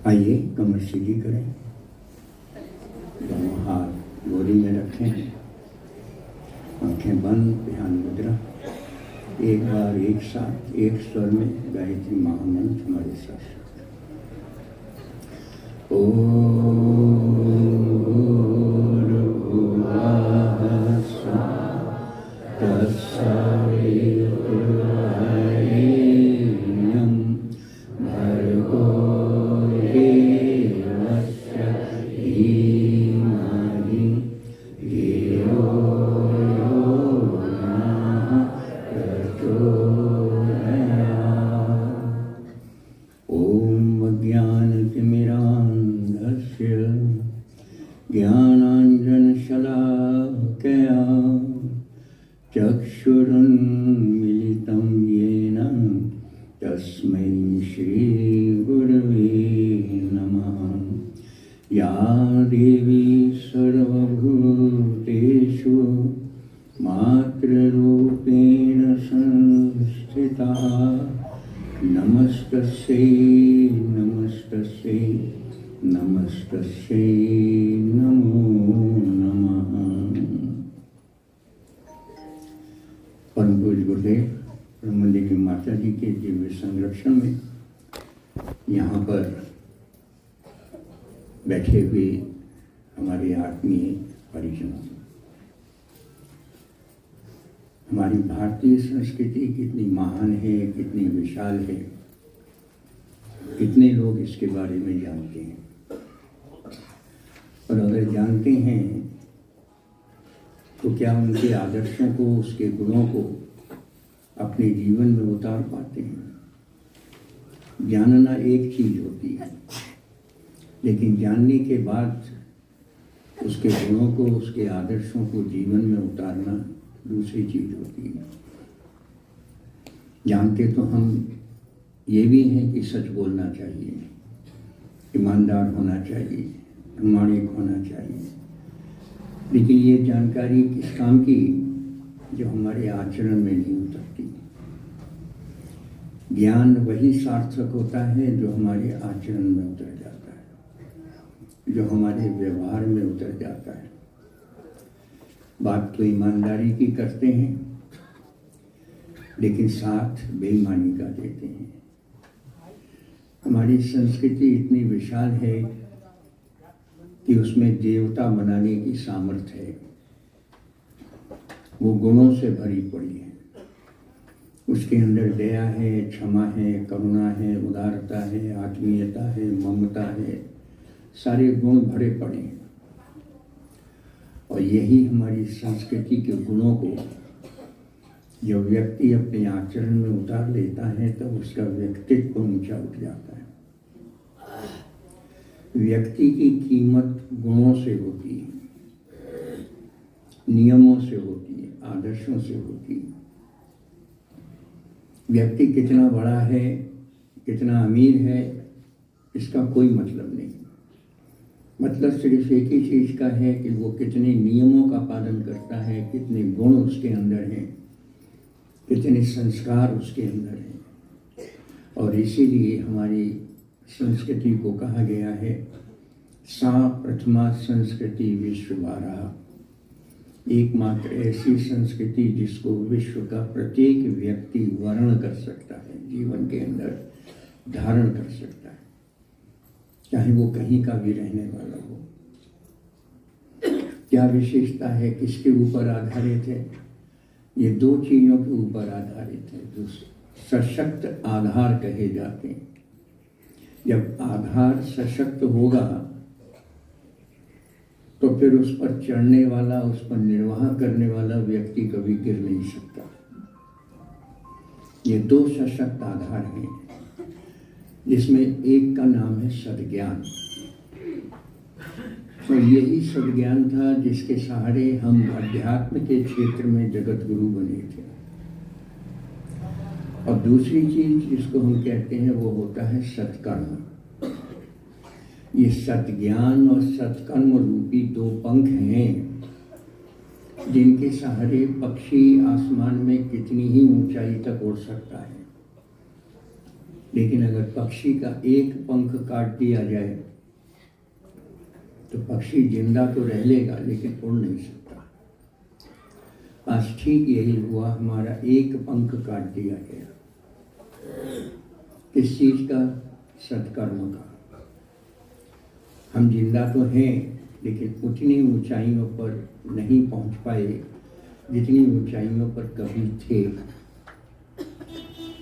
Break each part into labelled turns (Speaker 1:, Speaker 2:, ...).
Speaker 1: आइए कमर सीधी करें, दोनों हाथ गोदी में रखें, आंखें बंद, ध्यान मुद्रा। एक बार एक साथ एक स्वर में गायत्री महामंत्र हमारे साथ। ज्ञानाञ्जनशलाकया चक्षुरुन्मीलितं येन तस्मै श्रीगुरवे नमः। या देवी सर्वभूतेषु मातृरूपेण संस्थिता नमस्तस्यै नमस्तस्यै नमस्तस्यै नमो नमः। परम पूज्य गुरुदेव ब्रह्मदेवी माता जी के दिव्य संरक्षण में यहाँ पर बैठे हुए हमारे आत्मीय परिजनों, हमारी भारतीय संस्कृति कितनी महान है, कितनी विशाल है, कितने लोग इसके बारे में जानते हैं। और अगर जानते हैं तो क्या उनके आदर्शों को, उसके गुणों को अपने जीवन में उतार पाते हैं? जानना एक चीज होती है, लेकिन जानने के बाद उसके गुणों को, उसके आदर्शों को जीवन में उतारना दूसरी चीज होती है। जानते तो हम ये भी हैं कि सच बोलना चाहिए, ईमानदार होना चाहिए, प्रामाणिक होना चाहिए, लेकिन ये जानकारी किस काम की जो हमारे आचरण में नहीं उतरती। ज्ञान वही सार्थक होता है जो हमारे आचरण में उतर जाता है, जो हमारे व्यवहार में उतर जाता है। बात तो ईमानदारी की करते हैं, लेकिन साथ बेईमानी का देते हैं। हमारी संस्कृति इतनी विशाल है कि उसमें देवता बनाने की सामर्थ्य है, वो गुणों से भरी पड़ी है। उसके अंदर दया है, क्षमा है, करुणा है, उदारता है, आत्मीयता है, ममता है, सारे गुण भरे पड़े हैं। और यही हमारी संस्कृति के गुणों को जब व्यक्ति अपने आचरण में उतार लेता है तब उसका व्यक्तित्व ऊंचा उठ जाता है। व्यक्ति की कीमत गुणों से होती है, नियमों से होती है, आदर्शों से होती है। व्यक्ति कितना बड़ा है, कितना अमीर है, इसका कोई मतलब नहीं। मतलब सिर्फ एक ही चीज का है कि वो कितने नियमों का पालन करता है, कितने गुण उसके अंदर हैं, कितने संस्कार उसके अंदर हैं। और इसीलिए हमारी संस्कृति को कहा गया है सा प्रथमा संस्कृति विश्व बारह, एकमात्र ऐसी संस्कृति जिसको विश्व का प्रत्येक व्यक्ति वर्ण कर सकता है, जीवन के अंदर धारण कर सकता है, चाहे वो कहीं का भी रहने वाला हो। क्या विशेषता है, किसके ऊपर आधारित है? ये दो चीजों के ऊपर आधारित है जो सशक्त आधार कहे जाते हैं। जब आधार सशक्त होगा तो फिर उस पर चढ़ने वाला, उस पर निर्वाह करने वाला व्यक्ति कभी गिर नहीं सकता। ये दो सशक्त आधार हैं, जिसमें एक का नाम है सद्ज्ञान। तो यही सद्ज्ञान था जिसके सहारे हम अध्यात्म के क्षेत्र में जगत गुरु बने थे। और दूसरी चीज जिसको हम कहते हैं वो होता है सत्कर्म। ये सत्ज्ञान और सत्कर्म रूपी दो पंख हैं जिनके सहारे पक्षी आसमान में कितनी ही ऊंचाई तक उड़ सकता है। लेकिन अगर पक्षी का एक पंख काट दिया जाए तो पक्षी जिंदा तो रह लेगा लेकिन उड़ नहीं सकता। आज ठीक यही हुआ, हमारा एक पंख काट दिया गया। किस चीज का? सत्कर्म का। हम जिंदा तो हैं लेकिन उतनी ऊंचाइयों पर नहीं पहुंच पाए जितनी ऊंचाइयों पर कभी थे,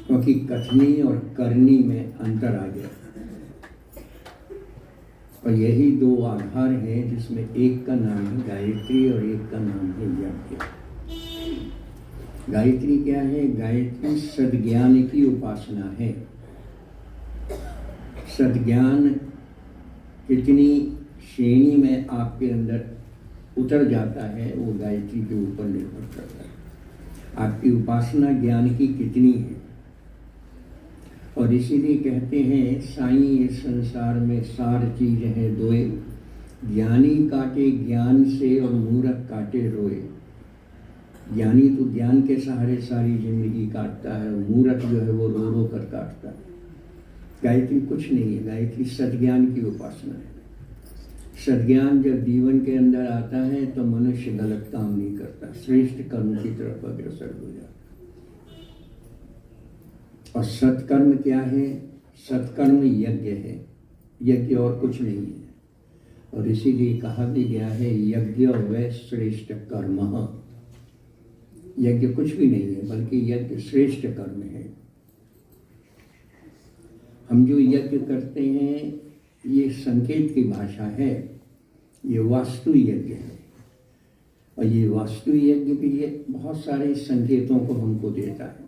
Speaker 1: क्योंकि कथनी और करनी में अंतर आ गया। और यही दो आधार हैं जिसमें एक का नाम है गायत्री और एक का नाम है यज्ञ। गायत्री क्या है? गायत्री सद्ज्ञान की उपासना है। सद्ज्ञान कितनी श्रेणी में आपके अंदर उतर जाता है वो गायत्री के ऊपर निर्भर करता है। आपकी उपासना ज्ञान की कितनी है। और इसीलिए कहते हैं साईं इस संसार में सार चीज है दोए, ज्ञानी काटे ज्ञान से और मूर्ख काटे रोए। ज्ञानी तो ज्ञान के सहारे सारी जिंदगी काटता है और मूर्ख जो है वो रो रो कर काटता है। गायत्री कुछ नहीं है, गायत्री सद्ज्ञान की उपासना है। सद्ज्ञान जब जीवन के अंदर आता है तो मनुष्य गलत काम नहीं करता, श्रेष्ठ कर्म की तरफ अग्रसर हो जाता। और सत्कर्म क्या है? सत्कर्म यज्ञ है, यज्ञ और कुछ नहीं है। और इसीलिए कहा भी गया है यज्ञ वै श्रेष्ठ कर्म। यज्ञ कुछ भी नहीं है बल्कि यज्ञ श्रेष्ठ कर्म है। हम जो यज्ञ करते हैं ये संकेत की भाषा है, ये वास्तु यज्ञ है। और ये वास्तु यज्ञ भी ये बहुत सारे संकेतों को हमको देता है।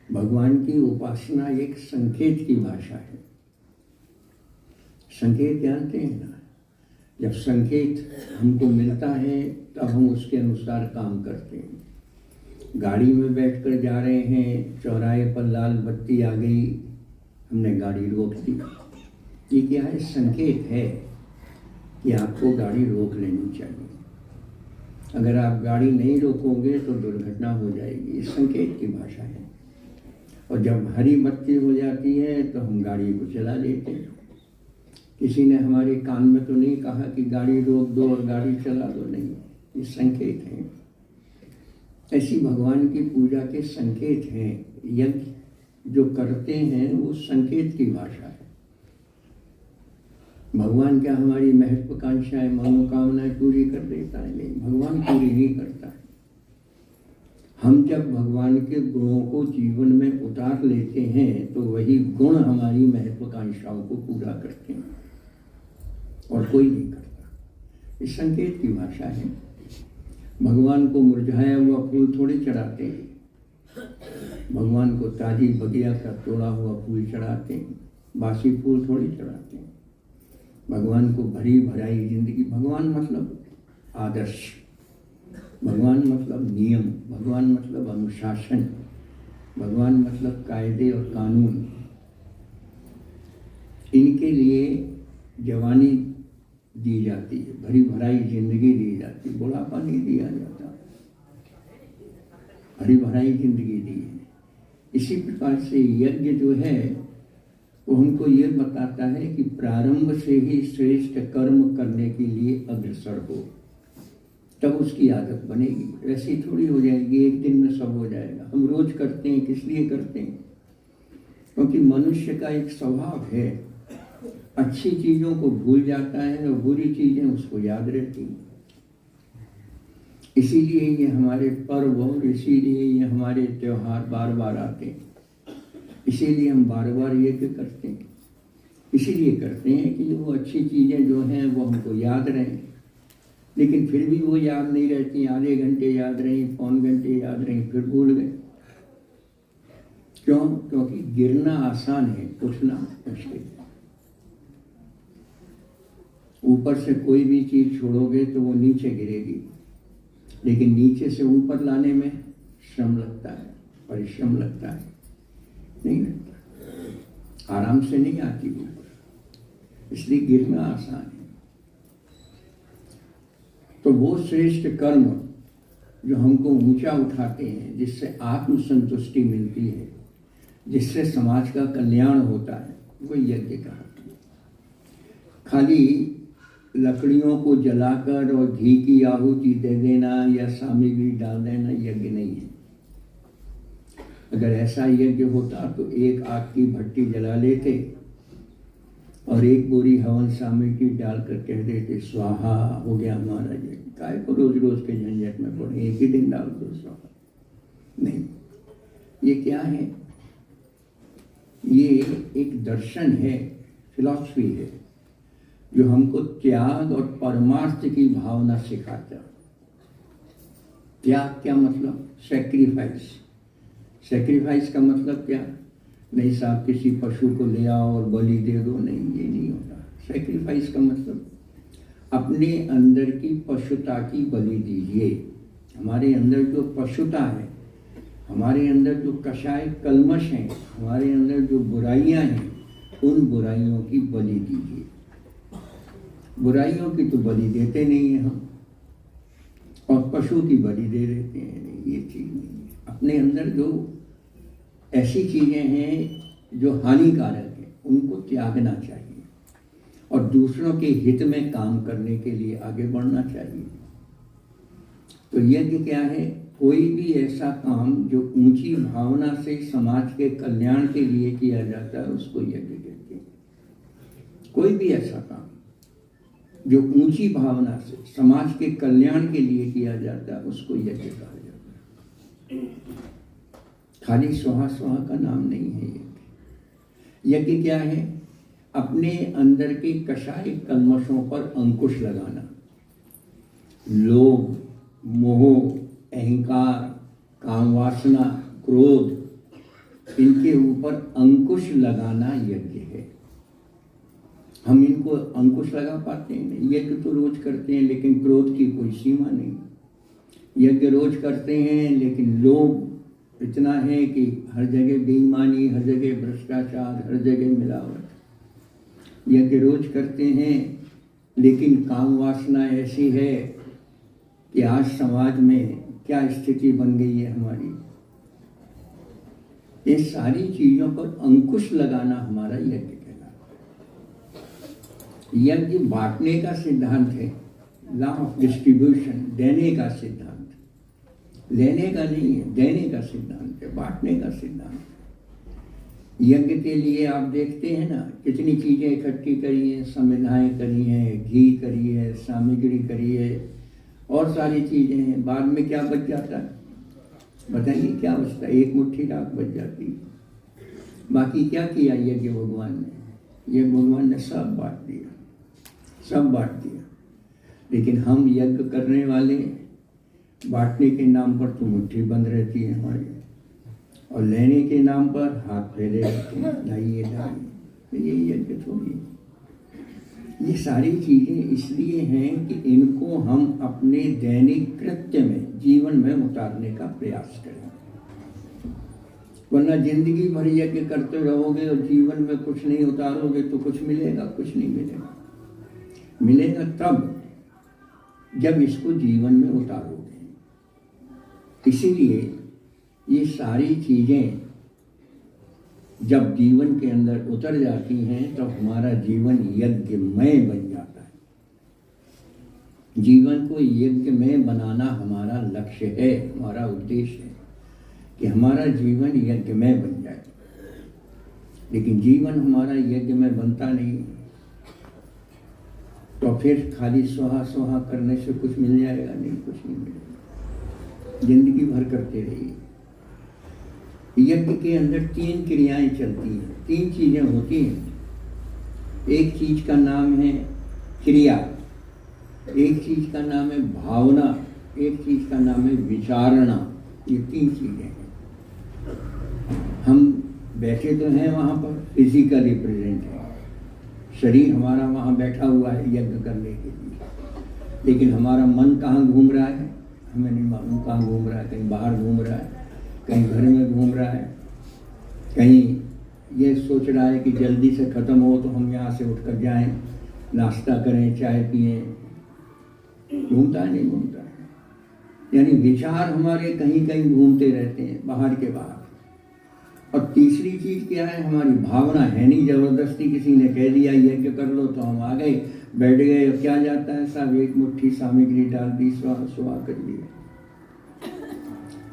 Speaker 1: भगवान की उपासना एक संकेत की भाषा है। संकेत जानते हैं ना? जब संकेत हमको मिलता है तब हम उसके अनुसार काम करते हैं। गाड़ी में बैठकर जा रहे हैं, चौराहे पर लाल बत्ती आ गई, हमने गाड़ी रोक दी। ये क्या है? संकेत है कि आपको गाड़ी रोक लेनी चाहिए। अगर आप गाड़ी नहीं रोकोगे तो दुर्घटना हो जाएगी। ये संकेत की भाषा है। और जब हरी बत्ती हो जाती है तो हम गाड़ी को चला देते हैं। किसी ने हमारे कान में तो नहीं कहा कि गाड़ी रोक दो और गाड़ी चला दो, नहीं, ये संकेत हैं। ऐसी भगवान की पूजा के संकेत हैं। यज्ञ जो करते हैं वो संकेत की भाषा है। भगवान क्या हमारी महत्वाकांक्षाएं मनोकामनाएं पूरी कर देता है? नहीं, भगवान पूरी नहीं करता है। हम जब भगवान के गुणों को जीवन में उतार लेते हैं तो वही गुण हमारी महत्वाकांक्षाओं को पूरा करते हैं और कोई नहीं करता। इस संकेत की भाषा है। भगवान को मुरझाया हुआ फूल थोड़ी चढ़ाते हैं, भगवान को ताजी बगिया का तोड़ा हुआ फूल चढ़ाते हैं, बासी फूल थोड़ी चढ़ाते हैं। भगवान को भरी भराई जिंदगी, भगवान मतलब आदर्श, भगवान मतलब नियम, भगवान मतलब अनुशासन, भगवान मतलब कायदे और कानून। इनके लिए जवानी दी जाती है, भरी भराई जिंदगी दी जाती है, बुढ़ापा नहीं दिया जाता, भरी भराई जिंदगी दी है। इसी प्रकार से यज्ञ जो है वो हमको ये बताता है कि प्रारंभ से ही श्रेष्ठ कर्म करने के लिए अग्रसर हो, तब उसकी आदत बनेगी। ऐसी थोड़ी हो जाएगी एक दिन में सब हो जाएगा। हम रोज करते हैं, किस लिए करते हैं? क्योंकि मनुष्य का एक स्वभाव है, अच्छी चीजों को भूल जाता है और बुरी चीजें उसको याद रहती हैं। इसीलिए ये हमारे पर्व और इसीलिए ये हमारे त्योहार बार बार आते हैं। इसीलिए हम बार बार यज्ञ करते हैं। इसीलिए करते हैं कि वो अच्छी चीजें जो हैं वो हमको याद रहें। लेकिन फिर भी वो याद नहीं रहती। आधे घंटे याद रही, पौन घंटे याद रही, फिर भूल गए। क्यों? क्योंकि गिरना आसान है, उठना मुश्किल है। ऊपर से कोई भी चीज छोड़ोगे तो वो नीचे गिरेगी, लेकिन नीचे से ऊपर लाने में श्रम लगता है, परिश्रम लगता है, नहीं लगता, आराम से नहीं आती ऊपर, इसलिए गिरना आसान है। तो वो श्रेष्ठ कर्म जो हमको ऊंचा उठाते हैं, जिससे आत्मसंतुष्टि मिलती है, जिससे समाज का कल्याण होता है, वो यज्ञ कहलाता है। खाली लकड़ियों को जलाकर और घी की आहुति दे देना या सामग्री डाल देना यज्ञ नहीं है। अगर ऐसा यज्ञ होता तो एक आग की भट्टी जला लेते और एक बोरी हवन सामग्री डालकर कह देते स्वाहा, हो गया हमारा यज्ञ। काय को रोज रोज के झंझट में पड़े, एक ही दिन डाल दो स्वाहा। नहीं, ये क्या है? ये एक दर्शन है, फिलॉसफी है, जो हमको त्याग और परमार्थ की भावना सिखाता है। त्याग क्या मतलब? सैक्रिफाइस। सैक्रिफाइस का मतलब क्या? नहीं साहब किसी पशु को ले आओ और बलि दे दो, नहीं, ये नहीं होता। सैक्रिफाइस का मतलब अपने अंदर की पशुता की बलि दीजिए। हमारे अंदर जो पशुता है, हमारे अंदर जो कषाय कल्मश हैं, हमारे अंदर जो बुराइयां हैं, उन बुराइयों की बलि दीजिए। बुराइयों की तो बलि देते नहीं हैं हम, और पशु की बलि दे देते हैं। नहीं, ये चीज नहीं है। अपने अंदर जो ऐसी चीजें हैं जो हानिकारक है, उनको त्यागना चाहिए और दूसरों के हित में काम करने के लिए आगे बढ़ना चाहिए। तो यज्ञ क्या है? कोई भी ऐसा काम जो ऊंची भावना से समाज के कल्याण के लिए किया जाता है, उसको यज्ञ कहते हैं। कोई भी ऐसा काम जो ऊंची भावना से समाज के कल्याण के लिए किया जाता है, उसको यज्ञ कहा जाता है। खाली स्वाहा स्वाहा का नाम नहीं है यज्ञ। यज्ञ क्या है? अपने अंदर के कषाय कल्मशों पर अंकुश लगाना। लोभ, मोह, अहंकार, कामवासना, क्रोध, इनके ऊपर अंकुश लगाना यज्ञ है। हम इनको अंकुश लगा पाते हैं नहीं। यज्ञ तो रोज करते हैं, लेकिन क्रोध की कोई सीमा नहीं। यज्ञ रोज करते हैं, लेकिन लोभ इतना है कि हर जगह बेईमानी, हर जगह भ्रष्टाचार, हर जगह मिलावट। यज्ञ रोज करते हैं, लेकिन काम वासना ऐसी है कि आज समाज में क्या स्थिति बन गई है हमारी। ये सारी चीजों पर अंकुश लगाना हमारा यज्ञ कहलाता है। यज्ञ बांटने का सिद्धांत है, लॉ ऑफ डिस्ट्रीब्यूशन, देने का सिद्धांत, लेने का नहीं है, देने का सिद्धांत है, बांटने का सिद्धांत है। यज्ञ के लिए आप देखते हैं ना, कितनी चीजें इकट्ठी करी हैं, संविधाएं करी हैं, घी करी है, सामग्री करी है, और सारी चीजें हैं। बाद में क्या बच जाता है? बताइए क्या बचता है? एक मुट्ठी राख बच जाती है। बाकी क्या किया यज्ञ भगवान ने? यज्ञ भगवान ने सब बांट दिया, सब बांट दिया। लेकिन हम यज्ञ करने वाले, बांटने के नाम पर तो मुट्ठी बंद रहती है हमारी, और लेने के नाम पर हाथ फैले रहते हैं, लाइए लाइए। तो ये यज्ञ थोड़ी। ये सारी चीजें इसलिए हैं कि इनको हम अपने दैनिक कृत्य में, जीवन में उतारने का प्रयास करें। वरना जिंदगी भर यज्ञ करते रहोगे और जीवन में कुछ नहीं उतारोगे तो कुछ मिलेगा? कुछ नहीं मिलेगा। मिलेगा तब जब इसको जीवन में उतारोगे। इसीलिए ये सारी चीजें जब जीवन के अंदर उतर जाती हैं, तो हमारा जीवन यज्ञमय बन जाता है। जीवन को यज्ञमय बनाना हमारा लक्ष्य है, हमारा उद्देश्य है कि हमारा जीवन यज्ञमय बन जाए। लेकिन जीवन हमारा यज्ञमय बनता नहीं, तो फिर खाली स्वाहा स्वाहा करने से कुछ मिल जाएगा? नहीं, कुछ नहीं मिलेगा। जिंदगी भर करते रहिए। यज्ञ के अंदर 3 क्रियाएं चलती हैं, 3 चीजें होती हैं। एक चीज का नाम है क्रिया, एक चीज का नाम है भावना, एक चीज का नाम है विचारणा। ये 3 चीजें हैं। हम बैठे तो हैं वहां पर, फिजिकल रिप्रेजेंट है, शरीर हमारा वहां बैठा हुआ है यज्ञ करने के लिए, लेकिन हमारा मन कहाँ घूम रहा है हमें नहीं मालूम। कहाँ घूम रहा है? कहीं बाहर घूम रहा है, कहीं घर में घूम रहा है, कहीं ये सोच रहा है कि जल्दी से ख़त्म हो तो हम यहाँ से उठकर जाएं, नाश्ता करें, चाय पिए। घूमता है? नहीं घूमता है। यानी विचार हमारे कहीं कहीं घूमते रहते हैं, बाहर के बाहर। और तीसरी चीज क्या है, हमारी भावना है नहीं। जबरदस्ती किसी ने कह दिया यज्ञ कर लो तो हम आ गए, बैठ गए। क्या जाता है साहब, एक मुट्ठी सामग्री डाल दी, स्वाहा स्वाहा कर दिया।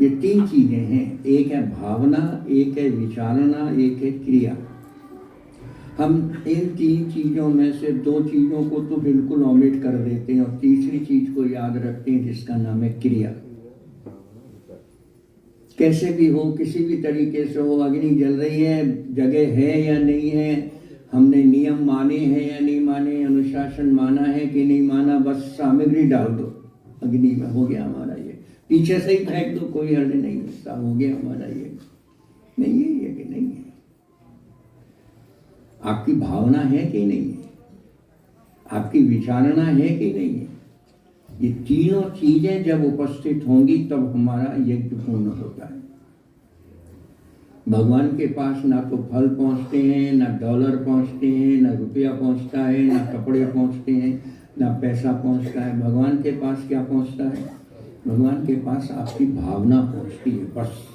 Speaker 1: ये तीन चीजें हैं, एक है भावना, एक है विचारना, एक है क्रिया। हम इन तीन चीजों में से दो चीजों को तो बिल्कुल ओमिट कर देते हैं और तीसरी चीज को याद रखते हैं, जिसका नाम है क्रिया। कैसे भी हो, किसी भी तरीके से हो, अग्नि जल रही है, जगह है या नहीं है, हमने नियम माने हैं या नहीं माने, अनुशासन माना है कि नहीं माना, बस सामग्री डाल दो अग्नि में, हो गया हमारा ये। पीछे से ही फेंक दो, कोई हर्ज नहीं होता, हो गया हमारा ये। नहीं है ये कि नहीं है। आपकी भावना है कि नहीं है, आपकी विचारणा है कि नहीं है। ये तीनों चीजें जब उपस्थित होंगी तब हमारा यज्ञ पूर्ण होता है। भगवान के पास ना तो फल पहुंचते हैं, ना डॉलर पहुंचते हैं, ना रुपया पहुंचता है, ना कपड़े पहुंचते हैं, ना पैसा पहुंचता है। भगवान के पास क्या पहुंचता है? भगवान के पास आपकी भावना पहुंचती है। बस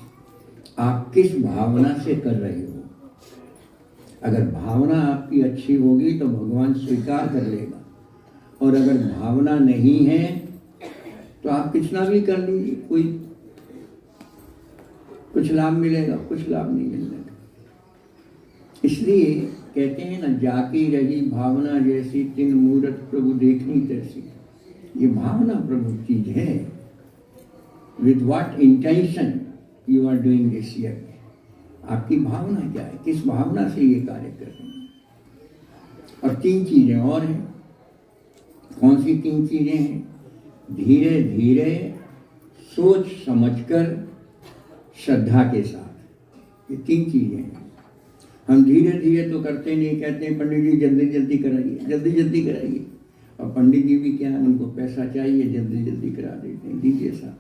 Speaker 1: आप किस भावना से कर रहे हो। अगर भावना आपकी अच्छी होगी तो भगवान स्वीकार कर लेगा, और अगर भावना नहीं है तो आप कितना भी कर लीजिए, कोई कुछ लाभ मिलेगा, कुछ लाभ नहीं मिलेगा। इसलिए कहते हैं ना, जाकी रही भावना जैसी, तिन मूरत प्रभु देखनी तैसी। ये भावना प्रमुख चीज है। With what intention you are doing this यज्ञ, आपकी भावना क्या है, किस भावना से ये कार्य कर रहे हैं। और तीन चीजें और हैं। कौन सी तीन चीजें हैं? धीरे धीरे, सोच समझकर, श्रद्धा के साथ। ये तीन चीजें हैं। हम धीरे धीरे तो करते नहीं, कहते हैं पंडित जी जल्दी जल्दी कराइए, जल्दी जल्दी कराइए। और पंडित जी भी क्या है, उनको पैसा चाहिए, जल्दी जल्दी करा देते हैं, दीजिए साहब।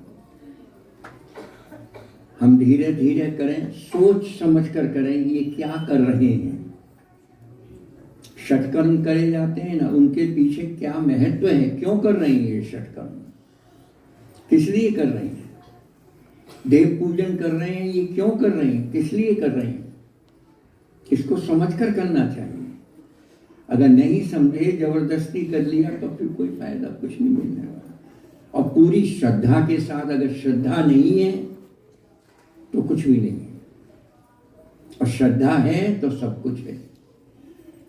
Speaker 1: हम धीरे धीरे करें, सोच समझ कर करें, ये क्या कर रहे हैं। षटकर्म करे जाते हैं ना, उनके पीछे क्या महत्व है, क्यों कर रहे हैं ये षटकर्म, किस लिए कर रहे हैं। देव पूजन कर रहे हैं, ये क्यों कर रहे हैं, किस लिए कर रहे हैं, इसको समझकर करना चाहिए। अगर नहीं समझे, जबरदस्ती कर लिया तो फिर कोई फायदा कुछ नहीं मिलने वाला। और पूरी श्रद्धा के साथ, अगर श्रद्धा नहीं है तो कुछ भी नहीं है, और श्रद्धा है तो सब कुछ है।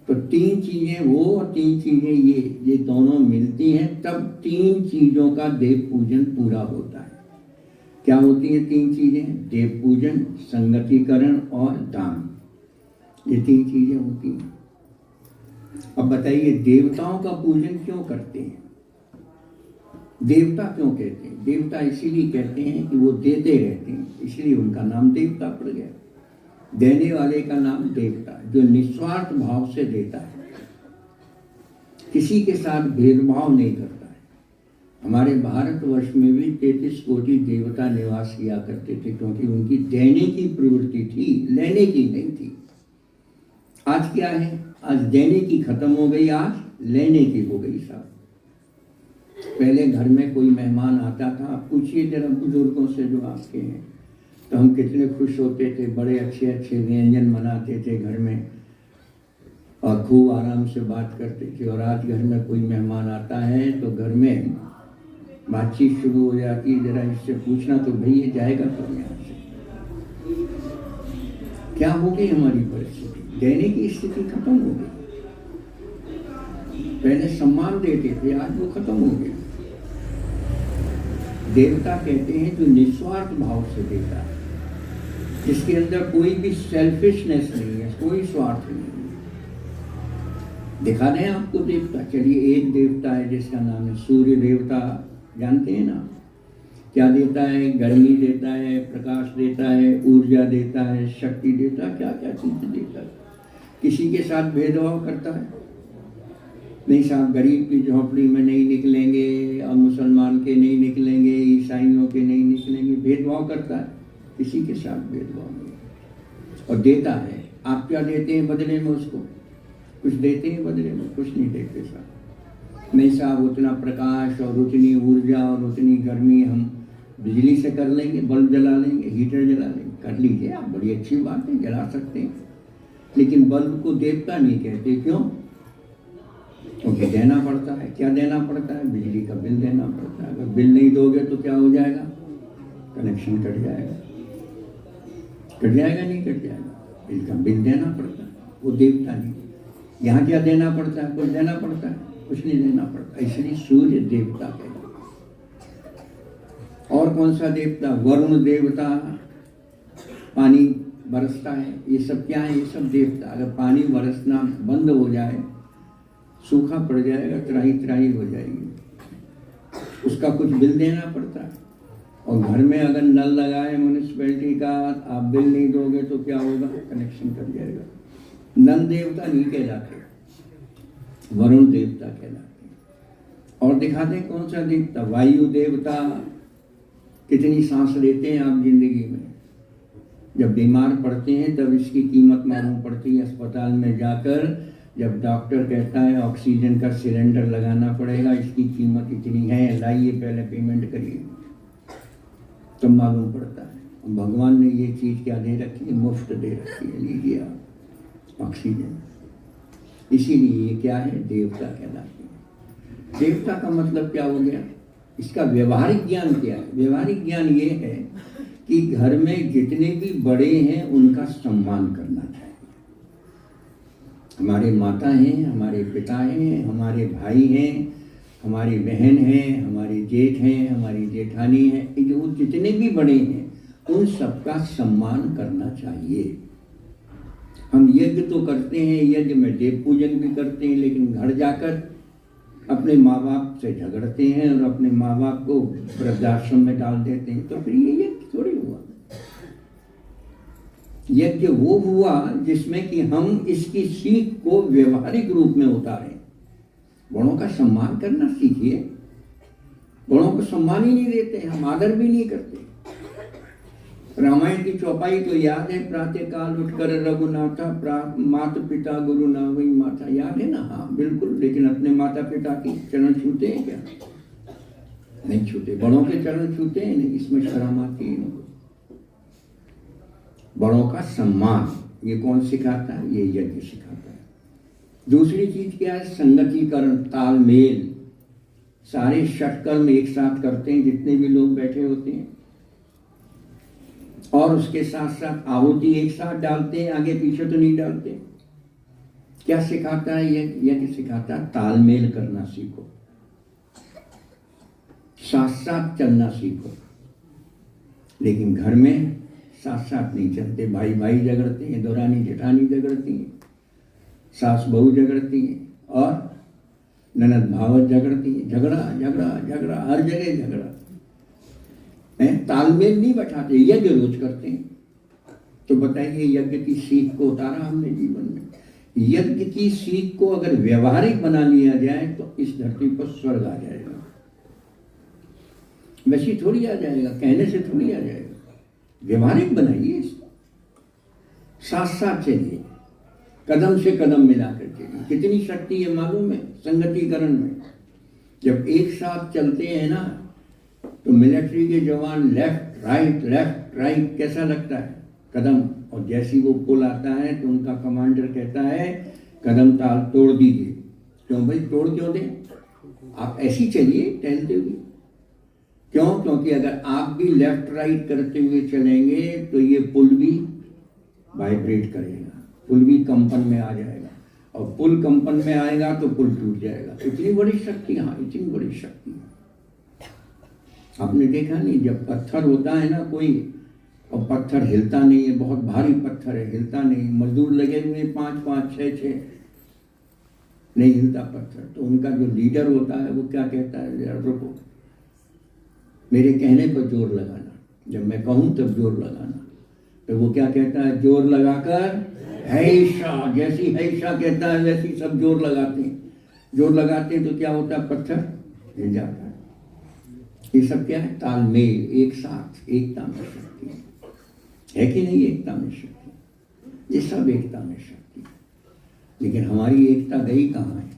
Speaker 1: तो तीन चीजें वो और तीन चीजें ये दोनों मिलती हैं, तब तीन चीजों का देव पूजन पूरा होता है। क्या होती हैं तीन चीजें? देव पूजन, संगतिकरण और दान। ये तीन चीजें होती हैं। अब बताइए, देवताओं का पूजन क्यों करते हैं? देवता क्यों कहते हैं? देवता इसीलिए कहते हैं कि वो देते रहते हैं, इसलिए उनका नाम देवता पड़ गया। देने वाले का नाम देवता, जो निस्वार्थ भाव से देता है, किसी के साथ भेदभाव नहीं करता है। हमारे भारतवर्ष में भी 33 कोटि देवता निवास किया करते थे, क्योंकि उनकी देने की प्रवृत्ति थी, लेने की नहीं थी। आज क्या है? आज देने की खत्म हो गई, आज लेने की हो गई साहब। पहले घर में कोई मेहमान आता था, पूछिए जरा बुजुर्गों से जो आपके हैं, तो हम कितने खुश होते थे, बड़े अच्छे अच्छे व्यंजन बनाते थे घर में और खूब आराम से बात करते थे। और आज घर में कोई मेहमान आता है तो घर में बातचीत शुरू हो जाती है, जरा इससे पूछना तो भाई ये जाएगा तो यहाँ से। क्या हो गई हमारी परिस्थिति? देने की स्थिति खत्म हो गई। पहले सम्मान देते थे, आज वो खत्म हो गया। देवता कहते हैं जो निस्वार्थ भाव से देता है, जिसके अंदर कोई भी सेल्फिशनेस नहीं है, कोई स्वार्थ नहीं है। दिखा दें आपको देवता। चलिए, एक देवता है जिसका नाम है सूर्य देवता, जानते हैं ना? क्या देता है? गर्मी देता है, प्रकाश देता है, ऊर्जा देता है, शक्ति देता है, क्या क्या चीजें देता है। किसी के साथ भेदभाव करता है? नहीं साहब, गरीब की झोंपड़ी में नहीं निकलेंगे, और मुसलमान के नहीं निकलेंगे, ईसाइयों के नहीं निकलेंगे। भेदभाव करता है? किसी के साथ भेदभाव नहीं। और देता है। आप क्या देते हैं बदले में उसको? कुछ देते हैं बदले में? कुछ नहीं देते साहब। नहीं साहब, उतना प्रकाश और उतनी ऊर्जा और उतनी गर्मी हम बिजली से कर लेंगे, बल्ब जला लेंगे, हीटर जला लेंगे। कर लीजिए आप, बड़ी अच्छी बात है, जला सकते हैं, लेकिन बल्ब को देवता नहीं कहते। क्यों? क्योंकि देना पड़ता है। क्या देना पड़ता है? बिजली का बिल देना पड़ता है। अगर बिल नहीं दोगे तो क्या हो जाएगा? कनेक्शन कट जाएगा। कट जाएगा? नहीं कट जाएगा। बिल का बिल देना पड़ता है, वो देवता नहीं। यहाँ क्या देना पड़ता है? कुछ देना पड़ता है? कुछ नहीं देना पड़ता। इसलिए सूर्य देवता कहते हैं। और कौन सा देवता? वरुण देवता, पानी बरसता है। ये सब क्या है? ये सब देवता। अगर पानी बरसना बंद हो जाए, सूखा पड़ जाएगा, त्राही त्राही हो जाएगी, उसका कुछ बिल देना पड़ता है। और घर में अगर नल लगाए म्यूनिसिपैलिटी का, आप बिल नहीं दोगे तो क्या होगा? कनेक्शन कट जाएगा। नल देवता नहीं कहलाते, वरुण देवता कहलाते। और दिखाते हैं कौन सा देवता? वायु देवता। कितनी सांस लेते हैं आप जिंदगी में? जब बीमार पड़ते हैं तब इसकी कीमत मालूम पड़ती है। अस्पताल में जाकर जब डॉक्टर कहता है ऑक्सीजन का सिलेंडर लगाना पड़ेगा, इसकी कीमत इतनी है, लाइए पहले पेमेंट करिए, तब मालूम पड़ता है। भगवान ने ये चीज़ क्या दे रखी है? मुफ्त दे रखी है, लीजिए आप ऑक्सीजन। इसीलिए ये क्या है? देवता कहलाते हैं। देवता का मतलब क्या हो गया? इसका व्यवहारिक ज्ञान क्या है? व्यवहारिक ज्ञान ये है कि घर में जितने भी बड़े हैं उनका सम्मान करना चाहिए। हमारे माता हैं, हमारे पिता हैं, हमारे भाई हैं, हमारी बहन हैं, हमारे जेठ हैं, हमारी जेठानी हैं, जो जितने भी बड़े हैं उन सबका सम्मान करना चाहिए। हम यज्ञ तो करते हैं, यज्ञ में देव पूजन भी करते हैं, लेकिन घर जाकर अपने माँ बाप से झगड़ते हैं और अपने माँ बाप को वृद्धाश्रम में डाल देते हैं, तो फिर ये यज्ञ थोड़ी हुआ। यज्ञ वो हुआ जिसमें कि हम इसकी सीख को व्यवहारिक रूप में उतारें। बड़ों का सम्मान करना सीखिए। बड़ों को सम्मान ही नहीं देते, हम आदर भी नहीं करते। रामायण की चौपाई तो याद है, प्रातः काल उठकर रघुनाथा माता पिता गुरु नावई माता, याद है ना? हाँ बिल्कुल। लेकिन अपने माता पिता की चरण छूते हैं क्या? नहीं छूते। बड़ों के चरण छूते हैं नहीं, इसमें शर्म आती है। बड़ों का सम्मान ये कौन सिखाता है? ये यज्ञ सिखाता है। दूसरी चीज क्या है? संगतिकरण, तालमेल। सारे षटकर्म एक साथ करते हैं जितने भी लोग बैठे होते हैं, और उसके साथ साथ आहुति एक साथ डालते हैं, आगे पीछे तो नहीं डालते। क्या सिखाता है? यज्ञ सिखाता है तालमेल करना सीखो, साथ साथ चलना सीखो। लेकिन घर में साथ साथ नहीं चलते। भाई भाई झगड़ते हैं, दौरानी जेठानी झगड़ती हैं, सास बहू झगड़ती हैं, और ननद भावत झगड़ती हैं। झगड़ा झगड़ा झगड़ा, हर जगह झगड़ा है। तालमेल नहीं बैठाते, यज्ञ रोज करते हैं। तो बताइए, यज्ञ की सीख को उतारा हमने जीवन में। यज्ञ की सीख को अगर व्यवहारिक बना लिया जाए तो इस धरती पर स्वर्ग आ जाएगा। वैसे थोड़ी आ जाएगा, कहने से थोड़ी आ जाएगा। व्यवहारिक बनाइए इसको, साथ साथ चलिए, कदम से कदम मिलाकर चलिए। कितनी शक्ति है मालूम है संगतिकरण में? जब एक साथ चलते हैं ना, तो मिलिट्री के जवान लेफ्ट राइट कैसा लगता है? कदम। और जैसी वो पुल आता है तो उनका कमांडर कहता है कदम ताल तोड़ दीजिए। क्यों भाई? तोड़ क्यों दें? आप ऐसी चलिए टहलते हुए। क्यों? क्योंकि अगर आप भी लेफ्ट राइट करते हुए चलेंगे तो ये पुल भी वाइब्रेट करेगा, पुल भी कंपन में आ जाएगा, और पुल कंपन में आएगा तो पुल टूट जाएगा। इतनी बड़ी शक्ति, हाँ इतनी बड़ी शक्ति। आपने देखा नहीं, जब पत्थर होता है ना कोई, और पत्थर हिलता नहीं है, बहुत भारी पत्थर है, हिलता नहीं, मजदूर लगे हुए 5-5, 6-6, नहीं हिलता पत्थर, तो उनका जो लीडर होता है वो क्या कहता है? रुको, मेरे कहने पर जोर लगाना, जब मैं कहूं तब जोर लगाना। तो वो क्या कहता है? जोर लगाकर हैशा। जैसी हैशा कहता है वैसी सब जोर लगाते हैं। जोर लगाते हैं तो क्या होता है? पत्थर हिल जाता है। ये सब क्या है? तालमेल, एक साथ, एकता में शक्ति है कि नहीं? एकता में शक्ति, ये सब एकता में शक्ति है। लेकिन हमारी एकता गई कहाँ है?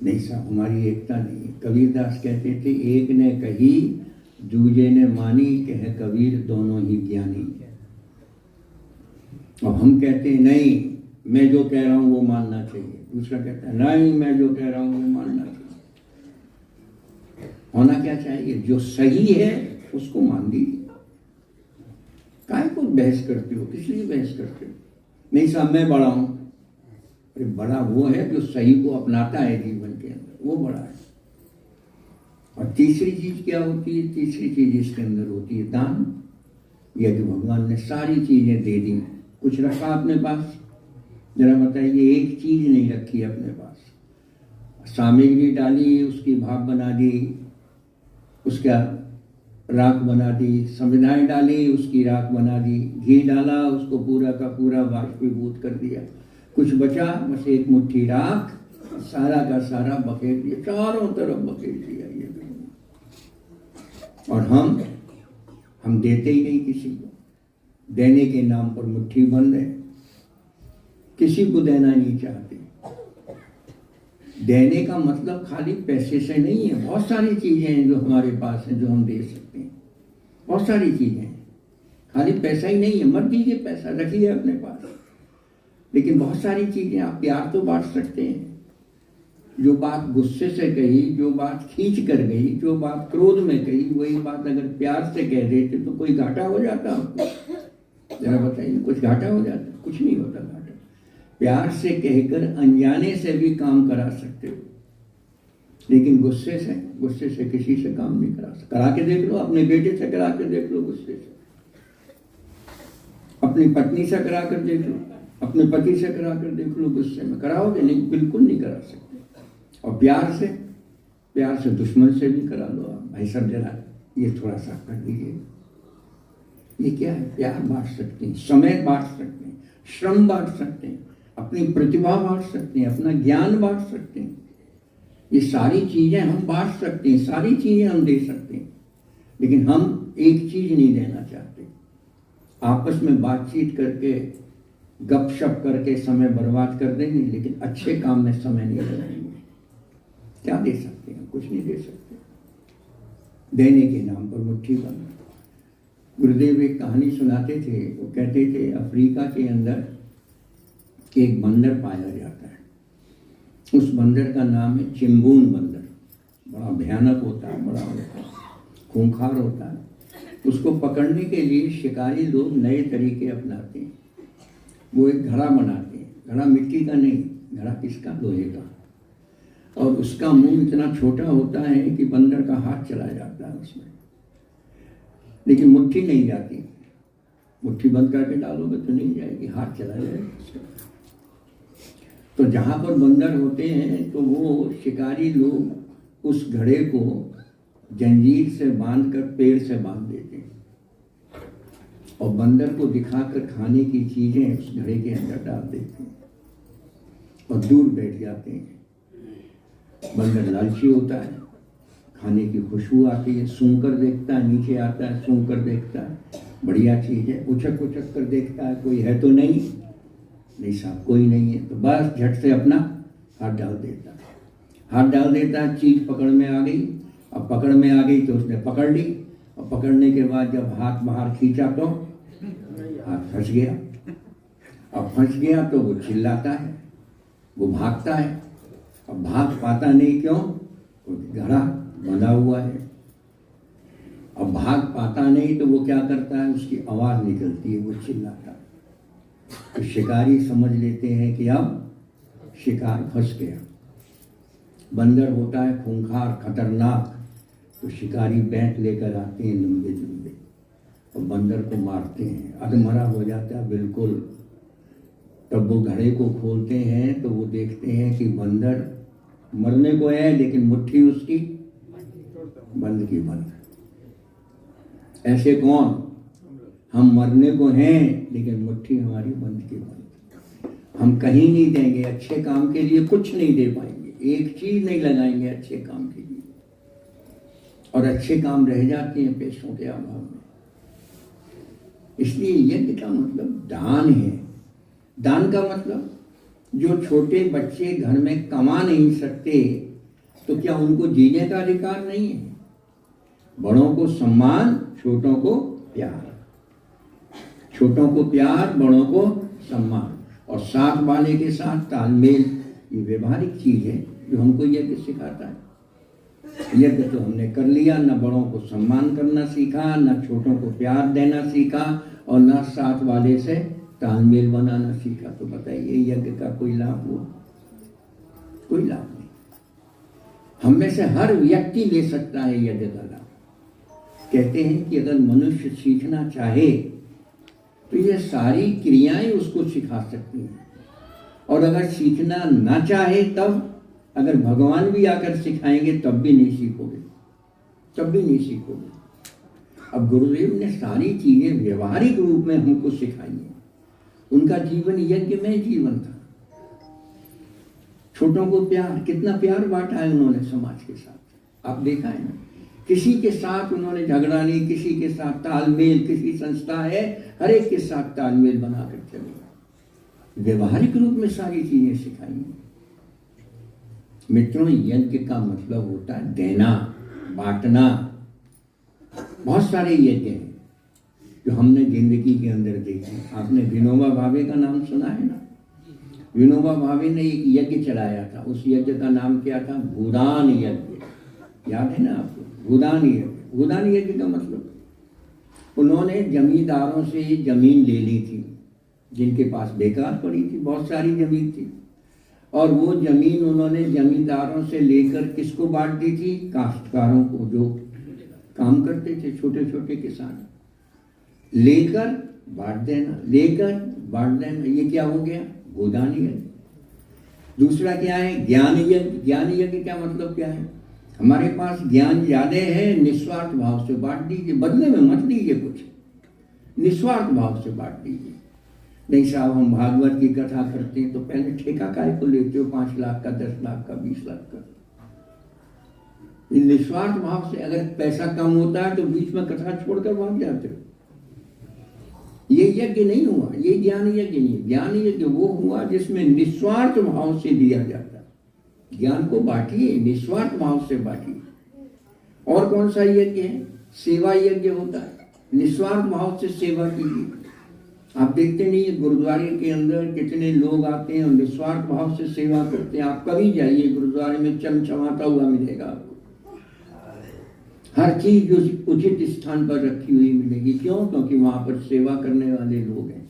Speaker 1: नहीं साहब, हमारी एकता नहीं। कबीरदास कहते थे, एक ने कही दूजे ने मानी, कहे कबीर दोनों ही ज्ञानी। और हम कहते हैं नहीं, मैं जो कह रहा हूं वो मानना चाहिए। दूसरा कहता है नहीं, मैं जो कह रहा हूं वो मानना चाहिए। होना क्या चाहिए? जो सही है उसको मान दीजिए। काहे को बहस करते हो? किस लिए बहस करते हो? नहीं साहब मैं बड़ा हूं। अरे बड़ा वो है जो सही को अपनाता है जीवन के अंदर, वो बड़ा है। और तीसरी चीज क्या होती है? तीसरी चीज इसके अंदर होती है दान। यदि भगवान ने सारी चीजें दे दी, कुछ रखा अपने पास? जरा बताइए, एक चीज नहीं रखी अपने पास। सामग्री डाली, उसकी भाप बना दी, उसका राख बना दी, संविधाएं डाली, उसकी राख बना दी, घी डाला, उसको पूरा का पूरा बाष्पीभूत कर दिया। कुछ बचा बस एक मुट्ठी राख, सारा का सारा बखेर दिया, चारों तरफ बखेर दिया। ये और हम देते ही नहीं किसी को। देने के नाम पर मुट्ठी बंद है, किसी को देना नहीं चाहते। देने का मतलब खाली पैसे से नहीं है। बहुत सारी चीजें हैं जो हमारे पास हैं जो हम दे सकते हैं। बहुत सारी चीजें हैं, खाली पैसा ही नहीं है। मत दीजिए पैसा, रखिए अपने पास। लेकिन बहुत सारी चीजें आप प्यार तो बांट सकते हैं। जो बात गुस्से से कही, जो बात खींच कर गई, जो बात क्रोध में कही, वही बात अगर प्यार से कह देते तो कोई घाटा हो जाता आपको? जरा बताइए, कुछ घाटा हो जाता? कुछ नहीं होता घाटा। प्यार से कहकर अनजाने से भी काम करा सकते हो, लेकिन गुस्से से किसी से काम नहीं करा सकते। करा के देख लो, अपने बेटे से करा के देख लो, गुस्से से। अपनी पत्नी से करा कर देख लो, अपने पति से करा कर देख लो, गुस्से में कराओगे नहीं? बिल्कुल नहीं करा सकते। और प्यार से दुश्मन से भी करा लो आप। भाई सब जरा ये थोड़ा सा कर दीजिए। ये क्या है? प्यार बांट सकते हैं, समय बांट सकते हैं, श्रम बांट सकते हैं, अपनी प्रतिभा बांट सकते हैं, अपना ज्ञान बांट सकते हैं। ये सारी चीजें हम बांट सकते हैं, सारी चीजें हम दे सकते हैं। लेकिन हम एक चीज नहीं देना चाहते। आपस में बातचीत करके, गपशप करके समय बर्बाद कर देंगे, लेकिन अच्छे काम में समय नहीं लगाएंगे। क्या दे सकते हैं? कुछ नहीं दे सकते। देने के नाम पर मुट्ठी बंद। गुरुदेव एक कहानी सुनाते थे। वो कहते थे अफ्रीका के अंदर एक बंदर पाया जाता है। उस बंदर का नाम है चिंबून बंदर। बड़ा भयानक होता है, बड़ा होता है, खूंखार होता है। उसको पकड़ने के लिए शिकारी लोग नए तरीके अपनाते हैं। वो एक घड़ा बनाते हैं। घड़ा मिट्टी का नहीं, घड़ा किसका? लोहे का। और उसका मुंह इतना छोटा होता है कि बंदर का हाथ चला जाता है उसमें, लेकिन मुट्ठी नहीं जाती। मुट्ठी बंद करके डालोगे तो नहीं जाएगी, हाथ चला जाएगा। तो जहां पर बंदर होते हैं तो वो शिकारी लोग उस घड़े को जंजीर से बांधकर पेड़ से बांध देते हैं और बंदर को दिखाकर खाने की चीजें उस घड़े के अंदर डाल देते हैं और दूर बैठ जाते हैं। बंदर लालची होता है, खाने की खुशबू आती है, सूंघ कर देखता है, नीचे आता है, सूंघ कर देखता है, बढ़िया चीज है, उछक उछक कर देखता है, कोई है तो नहीं साहब, कोई नहीं है, तो बस झट से अपना हाथ डाल देता है। हाथ डाल देता है, चीज पकड़ में आ गई। अब पकड़ में आ गई तो उसने पकड़ ली, और पकड़ने के बाद जब हाथ बाहर खींचा तो हाथ फंस गया। अब फंस गया तो वो चिल्लाता है, वो भागता है। अब भाग पाता नहीं, क्यों? घड़ा बंधा हुआ है। अब भाग पाता नहीं तो वो क्या करता है, उसकी आवाज निकलती है, वो चिल्लाता है। तो शिकारी समझ लेते हैं कि अब शिकार फंस गया। बंदर होता है खूंखार, खतरनाक, तो शिकारी बैंत लेकर आते हैं लंबे लंबे और बंदर को मारते हैं। अधमरा हो जाता है बिल्कुल। तब वो घड़े को खोलते हैं तो वो देखते हैं कि बंदर मरने को है, लेकिन मुट्ठी उसकी बंद की बंद। ऐसे कौन? हम मरने को हैं, लेकिन मुट्ठी हमारी बंद की बंद। हम कहीं नहीं देंगे, अच्छे काम के लिए कुछ नहीं दे पाएंगे, एक चीज नहीं लगाएंगे अच्छे काम के लिए, और अच्छे काम रह जाते हैं पैसों के अभाव में। इसलिए यज्ञ का मतलब दान है। दान का मतलब जो छोटे बच्चे घर में कमा नहीं सकते, तो क्या उनको जीने का अधिकार नहीं है? बड़ों को सम्मान, छोटों को प्यार। छोटों को प्यार, बड़ों को सम्मान, और साथ वाले के साथ तालमेल, ये व्यवहारिक चीज है जो हमको यज्ञ सिखाता है। यज्ञ तो हमने कर लिया, न बड़ों को सम्मान करना सीखा, न छोटों को प्यार देना सीखा, और न साथ वाले से तालमेल बनाना सीखा। तो बताइए यज्ञ का कोई लाभ हुआ? कोई लाभ नहीं। हम में से हर व्यक्ति ले सकता है यज्ञ का लाभ। कहते हैं कि अगर मनुष्य सीखना चाहे तो ये सारी क्रियाएं उसको सिखा सकती हैं, और अगर सीखना ना चाहे तब, अगर भगवान भी आकर सिखाएंगे तब भी नहीं सीखोगे, तब भी नहीं सीखोगे। अब गुरुदेव ने सारी चीजें व्यवहारिक रूप में हमको सिखाई हैं। उनका जीवन यज्ञ में जीवन था। छोटों को प्यार, कितना प्यार बांटा है उन्होंने समाज के साथ, आप देखा है ना। किसी के साथ उन्होंने झगड़ा नहीं, किसी के साथ तालमेल, किसी संस्था है हर एक के साथ तालमेल बनाकर चले। व्यवहारिक रूप में सारी चीजें सिखाई हैं। मित्रों, यज्ञ का मतलब होता है देना, बांटना। बहुत सारे यज्ञ हैं जो हमने जिंदगी के अंदर देखे। आपने विनोबा भावे का नाम सुना है ना। विनोबा भावे ने एक यज्ञ चलाया था, उस यज्ञ का नाम क्या था? भूदान यज्ञ। याद है ना आपको? भूदान यज्ञ। भूदान यज्ञ का मतलब, उन्होंने जमींदारों से जमीन ले ली थी जिनके पास बेकार पड़ी थी, बहुत सारी जमीन थी, और वो जमीन उन्होंने जमींदारों से लेकर किसको बांट दी थी? काश्तकारों को, जो काम करते थे, छोटे छोटे किसान। लेकर बांट देना, लेकर बांट देना, ये क्या हो गया? भूदान यज्ञ। दूसरा क्या है? ज्ञान यज्ञ। ज्ञान यज्ञ क्या मतलब क्या है? हमारे पास ज्ञान ज्यादा है, निस्वार्थ भाव से बांट दीजिए, बदले में मत दीजिए कुछ, निस्वार्थ भाव से बांट दीजिए। नहीं साहब, हम भागवत की कथा करते हैं तो पहले ठेका काय को लेते हो? 5 लाख का, 10 लाख का, 20 लाख का। निस्वार्थ भाव से अगर पैसा कम होता है तो बीच में कथा छोड़कर भाग जाते हो। ये यज्ञ नहीं हुआ, ये ज्ञान यज्ञ नहीं। ज्ञान यज्ञ वो हुआ जिसमें निस्वार्थ भाव से दिया जाता है। ज्ञान को बांटिए, निस्वार्थ भाव से बांटिए। और कौन सा यज्ञ है? सेवा यज्ञ होता है, निस्वार्थ भाव से सेवा कीजिए। आप देखते नहीं है गुरुद्वारे के अंदर कितने लोग आते हैं और निस्वार्थ भाव से सेवा करते हैं। आप कभी जाइए गुरुद्वारे में, चमचमाता हुआ मिलेगा आपको। हर चीज जो उचित स्थान पर रखी हुई मिलेगी। क्यों? क्योंकि वहां पर सेवा करने वाले लोग हैं।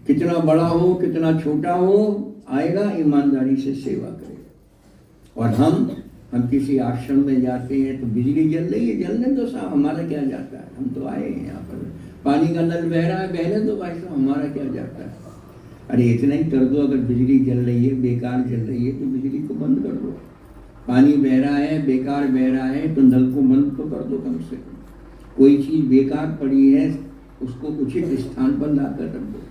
Speaker 1: कितना बड़ा हो, कितना छोटा हो, आएगा, ईमानदारी से सेवा करेगा। और हम किसी आश्रम में जाते हैं तो बिजली जल रही है, जलने दो साहब, हमारा क्या जाता है? हम तो आए हैं यहाँ पर। पानी का नल बह रहा है, बहने दो भाई साहब, हमारा क्या जाता है? अरे इतना ही कर दो, अगर बिजली जल रही है, बेकार जल रही है तो बिजली को बंद कर दो। पानी बह रहा है, बेकार बह रहा है तो नल को बंद तो कर दो कम से कम। कोई चीज बेकार पड़ी है उसको उचित स्थान पर लाकर रख दो।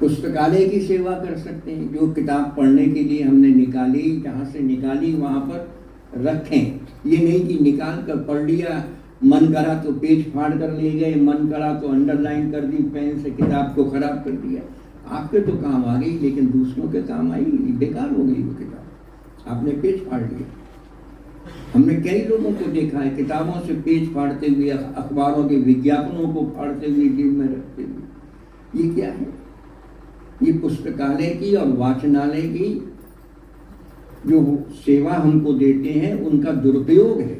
Speaker 1: पुस्तकालय की सेवा कर सकते हैं, जो किताब पढ़ने के लिए हमने निकाली, जहाँ से निकाली वहाँ पर रखें। ये नहीं कि निकाल कर पढ़ लिया, मन करा तो पेज फाड़ कर ले गए, मन करा तो अंडरलाइन कर दी, पेन से किताब को खराब कर दिया। आपके तो काम आ गई लेकिन दूसरों के काम आई नहीं, बेकार हो गई वो किताब, आपने पेज फाड़ लिया। हमने कई लोगों को देखा है किताबों से पेज फाड़ते हुए, अखबारों के विज्ञापनों को फाड़ते हुए, जेब में रखते हुए। ये क्या है? ये पुस्तकालय की और वाचनालय की जो सेवा हमको देते हैं उनका दुरुपयोग है।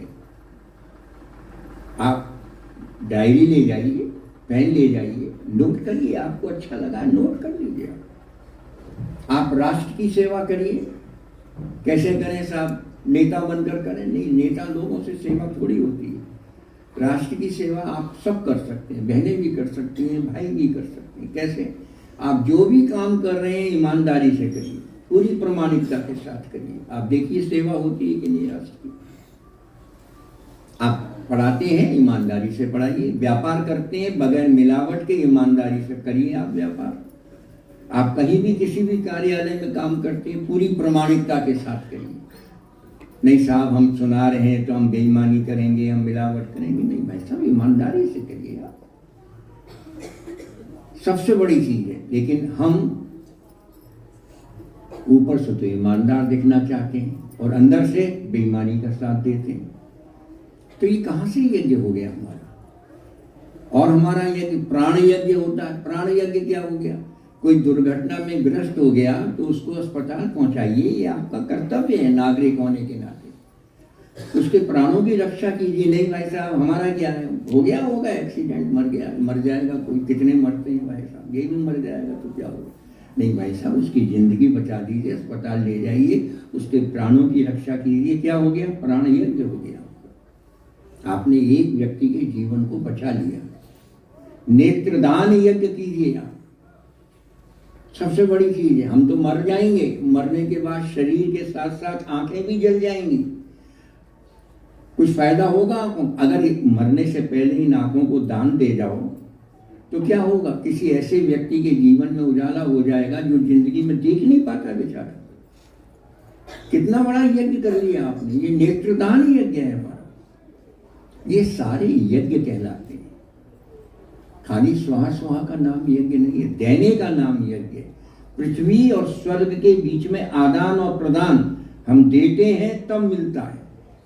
Speaker 1: आप डायरी ले जाइए, पेन ले जाइए, नोट करिए, आपको अच्छा लगा नोट कर लीजिए। आप राष्ट्र की सेवा करिए। कैसे करें साहब? नेता बनकर करें? नहीं, नेता लोगों से सेवा थोड़ी होती है। राष्ट्र की सेवा आप सब कर सकते हैं, बहनें भी कर सकती हैं, भाई भी कर सकते हैं। कैसे? आप जो भी काम कर रहे हैं ईमानदारी से करिए, पूरी प्रामाणिकता के साथ करिए। आप देखिए सेवा होती है कि नहीं राष्ट्र की। आप पढ़ाते हैं, ईमानदारी से पढ़ाइए। व्यापार करते हैं, बगैर मिलावट के ईमानदारी से करिए आप व्यापार। आप कहीं भी किसी भी कार्यालय में काम करते हैं, पूरी प्रामाणिकता के साथ करिए। नहीं साहब, हम सुना रहे हैं तो हम बेईमानी करेंगे, हम मिलावट करेंगे। नहीं भाई साहब, ईमानदारी से करिए आप, सबसे बड़ी चीज है। लेकिन हम ऊपर से तो ईमानदार दिखना चाहते हैं और अंदर से बेईमानी का साथ देते हैं। तो ये कहां से यज्ञ हो गया हमारा? और हमारा यज्ञ प्राण यज्ञ होता है। प्राण यज्ञ क्या हो गया? कोई दुर्घटना में ग्रस्त हो गया तो उसको अस्पताल पहुंचाइए, ये आपका कर्तव्य है नागरिक होने के नाते। उसके प्राणों की रक्षा कीजिए। नहीं भाई साहब, हमारा क्या है, हो गया होगा एक्सीडेंट, मर गया, मर जाएगा कोई, कितने मरते हैं भाई साहब, ये भी मर जाएगा तो क्या होगा? नहीं भाई साहब, उसकी जिंदगी बचा दीजिए, अस्पताल ले जाइए, उसके प्राणों की रक्षा कीजिए। क्या हो गया? प्राण यज्ञ हो गया। आपने एक व्यक्ति के जीवन को बचा लिया। नेत्रदान यज्ञ कीजिए आप, सबसे बड़ी चीज है। हम तो मर जाएंगे, मरने के बाद शरीर के साथ साथ आंखें भी जल जाएंगी, कुछ फायदा होगा आपको? अगर मरने से पहले इन आंखों को दान दे जाओ तो क्या होगा? किसी ऐसे व्यक्ति के जीवन में उजाला हो जाएगा जो जिंदगी में देख नहीं पाता बेचारा। कितना बड़ा यज्ञ कर लिया आपने। ये नेत्रदान यज्ञ है हमारा। ये सारे यज्ञ कहलाते हैं। खाली स्वाहा स्वाहा का नाम यज्ञ नहीं है, देने का नाम यज्ञ है। पृथ्वी और स्वर्ग के बीच में आदान और प्रदान, हम देते हैं तब मिलता है।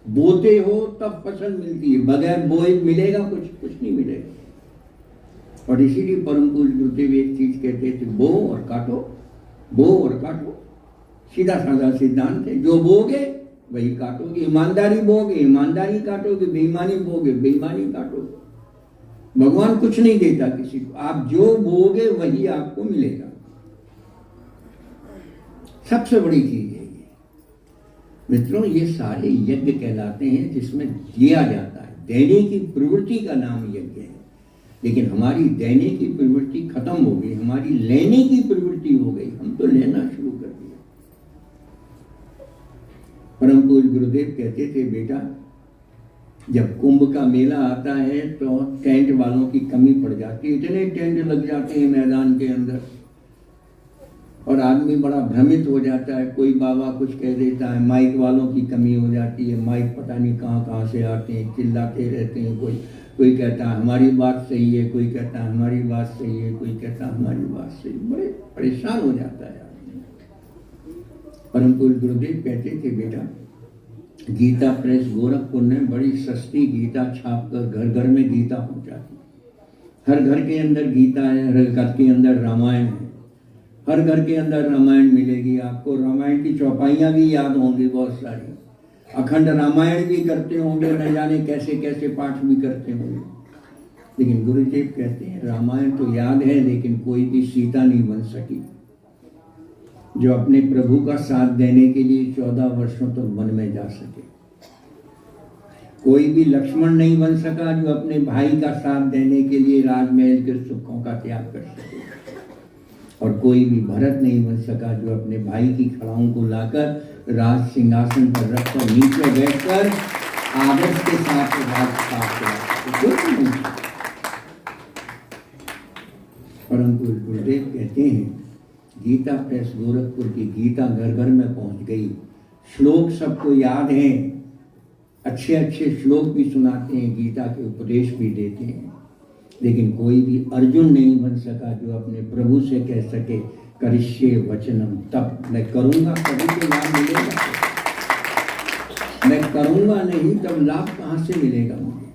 Speaker 1: बोते हो तब फसल मिलती है, बगैर बोए मिलेगा कुछ नहीं मिलेगा। और इसीलिए परम पूज्य गुरुदेव एक चीज कहते थे, बो और काटो, बो और काटो। सीधा साधा सिद्धांत है, जो बोगे वही काटोगे। ईमानदारी बोगे ईमानदारी काटोगे, बेईमानी बोगे बेईमानी काटोगे। भगवान कुछ नहीं देता किसी को, आप जो बोगे वही आपको मिलेगा। सबसे बड़ी चीज है ये मित्रों। ये सारे यज्ञ कहलाते हैं जिसमें दिया जाता है। देने की प्रवृत्ति का नाम यज्ञ है। लेकिन हमारी देने की प्रवृत्ति खत्म हो गई, हमारी लेने की प्रवृत्ति हो गई। हम तो लेना शुरू कर दिया। परम पूज्य गुरुदेव कहते थे, बेटा जब कुंभ का मेला आता है तो टेंट वालों की कमी पड़ जाती है। इतने टेंट लग जाते हैं मैदान के अंदर और आदमी बड़ा भ्रमित हो जाता है। कोई बाबा कुछ कह देता है, माइक वालों की कमी हो जाती है। माइक पता नहीं कहाँ से आते हैं, चिल्लाते रहते हैं। कोई कहता है हमारी बात सही है, कोई कहता है हमारी बात सही है, कोई कहता है हमारी बात सही है। बड़े परेशान हो जाता है आदमी। परम पूज्य गुरुदेव कहते थे, बेटा गीता प्रेस गोरखपुर ने बड़ी सस्ती गीता छापकर घर घर में गीता पहुंचाती। हर घर के अंदर गीता है, हर घर के अंदर रामायण है। हर घर के अंदर रामायण मिलेगी आपको। रामायण की चौपाइयाँ भी याद होंगी बहुत सारी। अखंड रामायण भी करते होंगे, न जाने कैसे कैसे पाठ भी करते होंगे। लेकिन गुरुदेव कहते हैं रामायण तो याद है, लेकिन कोई भी सीता नहीं बन सकी जो अपने प्रभु का साथ देने के लिए 14 वर्षों तक वन में जा सके। कोई भी लक्ष्मण नहीं बन सका जो अपने भाई का साथ देने के लिए राजमहल के सुखों का त्याग कर सके। और कोई भी भरत नहीं बन सका जो अपने भाई की खड़ाओं को लाकर राज सिंहासन पर रखकर नीचे बैठकर आदर्श के साथ परम पूज्य गुरुदेव कहते हैं, गीता प्रेस गोरखपुर की गीता घर घर में पहुंच गई। श्लोक सबको याद हैं, अच्छे अच्छे श्लोक भी सुनाते हैं, गीता के उपदेश भी देते हैं। लेकिन कोई भी अर्जुन नहीं बन सका जो अपने प्रभु से कह सके करिष्ये वचनम तब, मैं करूंगा तभी तो लाभ मिलेगा, मैं करूंगा नहीं तब लाभ कहां से मिलेगा मुझे।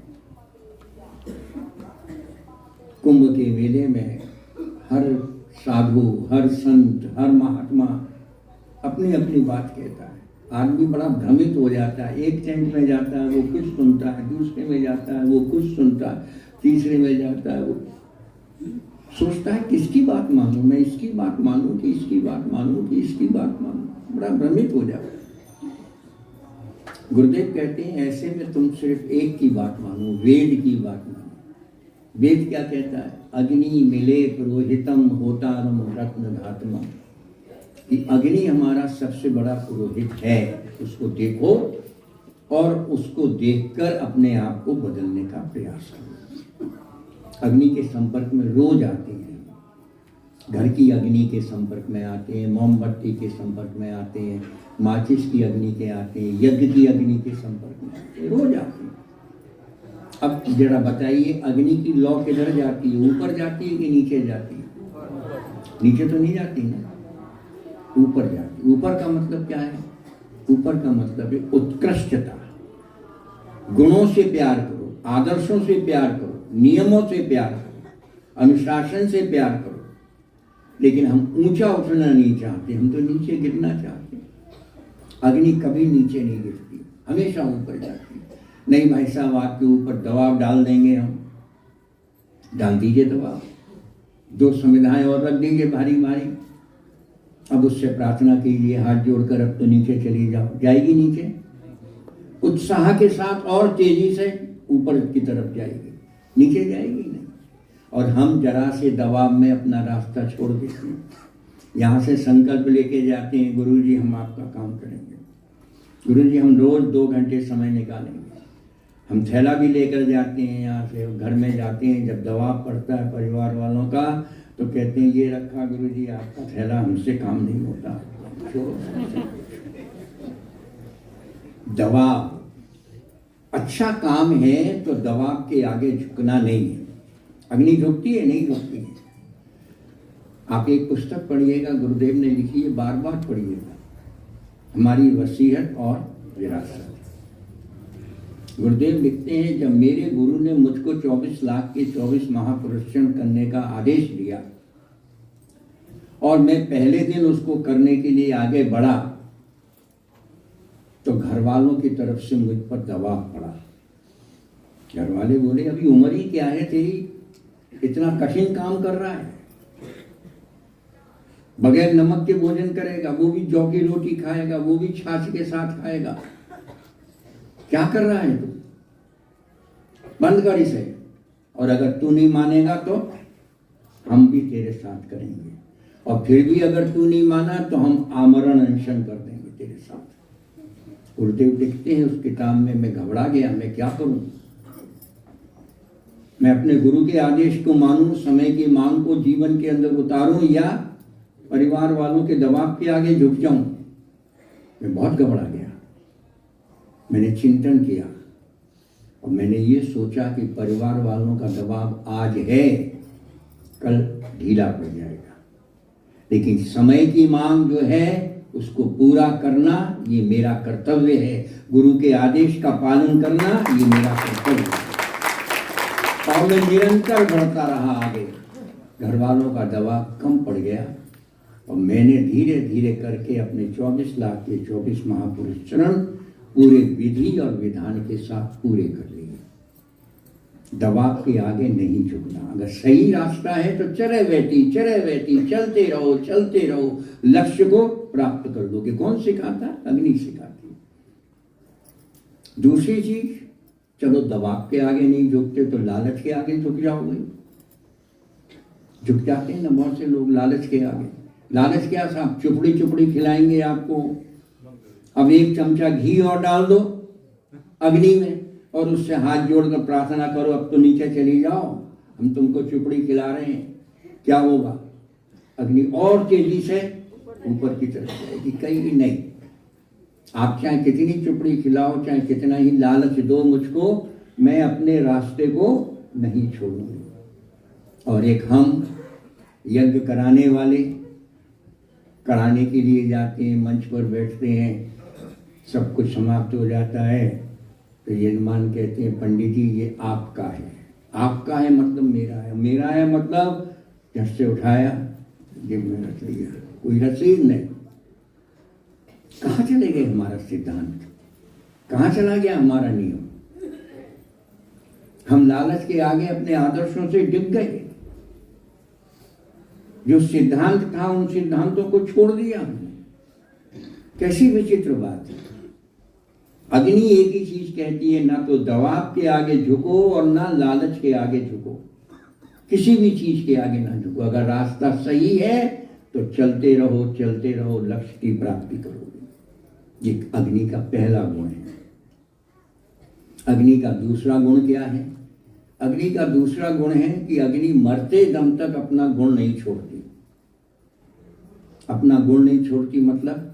Speaker 1: कुंभ के मेले में हर साधु, हर संत, हर महात्मा अपनी अपनी बात कहता है। आदमी बड़ा भ्रमित हो जाता है। एक टेंट में जाता है वो कुछ सुनता है, दूसरे में जाता है वो कुछ सुनता है, तीसरे में जाता है वो सोचता है किसकी बात मानूं, मैं इसकी बात मानूं कि इसकी बात मानूं कि इसकी बात मानूं। बड़ा भ्रमित हो जाता है। गुरुदेव कहते हैं ऐसे में तुम सिर्फ एक की बात मानो, वेद की बात मानो। वेद क्या कहता है? अग्नि मिले पुरोहितम होतारम रत्न धातम। कि अग्नि हमारा सबसे बड़ा पुरोहित है, उसको देखो और उसको देखकर अपने आप को बदलने का प्रयास करो। अग्नि के संपर्क में रोज आते हैं, घर की अग्नि के संपर्क में आते हैं, मोमबत्ती के संपर्क में आते हैं, माचिस की अग्नि के आते हैं, यज्ञ की अग्नि के संपर्क में आते हैं, रोज आते हैं। अब जरा बताइए अग्नि की लौ किधर जाती है? ऊपर जाती है कि नीचे जाती है? नीचे तो नहीं जाती ना, ऊपर जाती है। ऊपर का मतलब क्या है? ऊपर का मतलब है उत्कृष्टता। गुणों से प्यार करो, आदर्शों से प्यार करो, नियमों से प्यार करो, अनुशासन से प्यार करो, लेकिन हम ऊंचा उठना नहीं चाहते, हम तो नीचे गिरना चाहते हैं। अग्नि कभी नीचे नहीं गिरती, हमेशा ऊपर जाती है। नहीं भाई साहब, आपके ऊपर दबाव डाल देंगे हम, डाल दीजिए दबाव, 2 संविधाएं और रख दीजिए भारी भारी। अब उससे प्रार्थना कीजिए हाथ जोड़कर, अब तो नीचे चली जाओ। जाएगी नीचे? उत्साह के साथ और तेजी से ऊपर की तरफ जाएगी, नीचे जाएगी नहीं। और हम जरा से दबाव में अपना रास्ता छोड़ देते हैं। यहाँ से संकल्प लेके जाते हैं, गुरुजी हम आपका काम करेंगे, गुरुजी हम रोज 2 घंटे समय निकालेंगे। हम थैला भी लेकर जाते हैं यहाँ से, घर में जाते हैं, जब दबाव पड़ता है परिवार वालों का तो कहते हैं ये रखा गुरुजी आपका थैला, हमसे काम नहीं होता। दबाव अच्छा काम है तो दबाव के आगे झुकना नहीं है। अग्नि झुकती है? नहीं झुकती है। आप एक पुस्तक पढ़िएगा, गुरुदेव ने लिखी है, बार बार पढ़िएगा, हमारी वसीयत और विरासत। गुरुदेव लिखते हैं, जब मेरे गुरु ने मुझको 24 लाख के 24 महापुरुषण करने का आदेश दिया और मैं पहले दिन उसको करने के लिए आगे बढ़ा, तो घर वालों की तरफ से मुझ पर दबाव पड़ा। घर वाले बोले अभी उम्र ही क्या है तेरी, इतना कठिन काम कर रहा है, बगैर नमक के भोजन करेगा, वो भी जौ की रोटी खाएगा, वो भी छाछ के साथ खाएगा, क्या कर रहा है तू, बंद कर इसे। और अगर तू नहीं मानेगा तो हम भी तेरे साथ करेंगे, और फिर भी अगर तू नहीं माना तो हम आमरण अनशन कर देंगे तेरे साथ। गुरुदेव लिखते हैं उस किताब में, मैं घबरा गया, मैं क्या करूं, मैं अपने गुरु के आदेश को मानूं, समय की मांग को जीवन के अंदर उतारूं, या परिवार वालों के दबाव के आगे झुक जाऊं। मैं बहुत घबरा गया। मैंने चिंतन किया और मैंने ये सोचा कि परिवार वालों का दबाव आज है, कल ढीला पड़ जाएगा, लेकिन समय की मांग जो है उसको पूरा करना ये मेरा कर्तव्य है। गुरु के आदेश का पालन करना ये मेरा कर्तव्य है। और मैं निरंतर बढ़ता रहा आगे। घर वालों का दबाव कम पड़ गया और मैंने धीरे धीरे करके अपने 24 लाख के 24 महापुरुष चरण पूरे विधि और विधान के साथ पूरे कर लिए। दबाव के आगे नहीं झुकना। अगर सही रास्ता है तो चरे बैठी चलते रहो, लक्ष्य को प्राप्त कर लोगे। कौन सिखाता? अग्नि सिखाती। दूसरी चीज, चलो दबाव के आगे नहीं झुकते तो लालच के आगे झुक जाओगे। झुक जाते हैं ना बहुत से लोग लालच के आगे। लालच क्या साहब, चुपड़ी खिलाएंगे आपको, अब 1 चमचा घी और डाल दो अग्नि में और उससे हाथ जोड़कर प्रार्थना करो अब तो नीचे चली जाओ, हम तुमको चुपड़ी खिला रहे हैं। क्या होगा? अग्नि और तेजी से ऊपर की तरफ जाएगी। कहीं नहीं, आप चाहे कितनी चुपड़ी खिलाओ, चाहे कितना ही लालच दो मुझको, मैं अपने रास्ते को नहीं छोड़ूंगा। और एक हम यज्ञ कराने वाले, कराने के लिए जाते हैं, मंच पर बैठते हैं, सब कुछ समाप्त हो जाता है तो यजमान कहते हैं पंडित जी ये आपका है। आपका है मतलब मेरा है, मेरा है मतलब झट से उठाया जेब में रख लिया, कोई रसीद नहीं। कहाँ चले गए हमारा सिद्धांत, कहाँ चला गया हमारा नियम? हम लालच के आगे अपने आदर्शों से डिग गए। जो सिद्धांत था उन सिद्धांतों को छोड़ दिया हमने। कैसी विचित्र बात है। अग्नि एक ही चीज कहती है, ना तो दबाव के आगे झुको और ना लालच के आगे झुको, किसी भी चीज के आगे ना झुको। अगर रास्ता सही है तो चलते रहो, लक्ष्य की प्राप्ति करोगे। ये अग्नि का पहला गुण है। अग्नि का दूसरा गुण क्या है? अग्नि का दूसरा गुण है कि अग्नि मरते दम तक अपना गुण नहीं छोड़ती। अपना गुण नहीं छोड़ती मतलब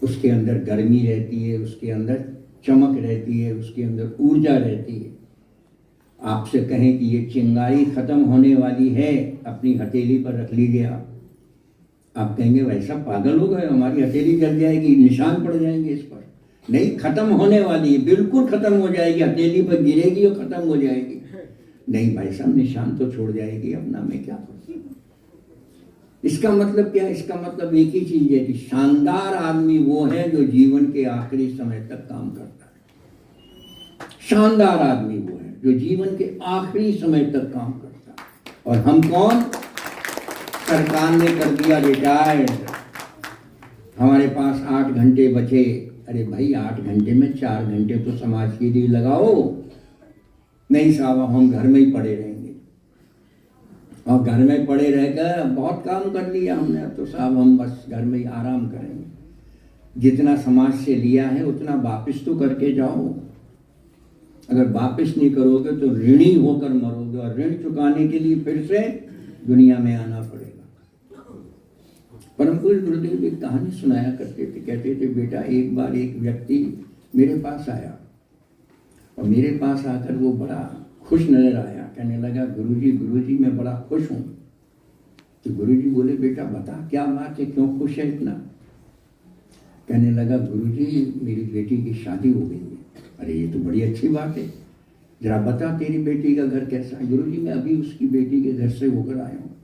Speaker 1: उसके अंदर गर्मी रहती है, उसके अंदर चमक रहती है, उसके अंदर ऊर्जा रहती है। आपसे कहें कि ये चिंगारी खत्म होने वाली है, अपनी हथेली पर रख लीजिए आप कहेंगे वैसा पागल हो गए, हमारी हथेली जल जाएगी, निशान पड़ जाएंगे इस पर। नहीं, खत्म होने वाली है, बिल्कुल खत्म हो जाएगी, हथेली पर गिरेगी और खत्म हो जाएगी। नहीं भाई साहब, निशान तो छोड़ जाएगी, अपना मैं क्या करूं। इसका मतलब क्या है? इसका मतलब एक ही चीज है कि शानदार आदमी वो है जो जीवन के आखिरी समय तक काम करता है। शानदार आदमी वो है जो जीवन के आखिरी समय तक काम करता है। और हम कौन? सरकार ने कर दिया रिटायर्ड, हमारे पास 8 घंटे बचे। अरे भाई 8 घंटे में 4 घंटे तो समाज के लिए लगाओ। नहीं साहब, हम घर में ही पड़े रहेंगे, और घर में पड़े रहकर बहुत काम कर लिया हमने, तो साहब हम बस घर में ही आराम करेंगे। जितना समाज से लिया है उतना वापस तो करके जाओ। अगर वापस नहीं करोगे तो ऋणी होकर मरोगे, और ऋण चुकाने के लिए फिर से दुनिया में आना पड़ेगा। परम पूज्य गुरुदेव एक कहानी सुनाया करते थे। कहते थे, बेटा एक बार एक व्यक्ति मेरे पास आया, और मेरे पास आकर वो बड़ा खुश नजर आया। कहने लगा, गुरुजी मैं बड़ा खुश हूँ। तो गुरुजी बोले, बेटा बता क्या बात है, क्यों खुश है इतना? कहने लगा, गुरुजी मेरी बेटी की शादी हो गई है। अरे ये तो बड़ी अच्छी बात है, जरा बता तेरी बेटी का घर कैसा है? गुरुजी मैं अभी उसकी बेटी के घर से होकर आया हूँ।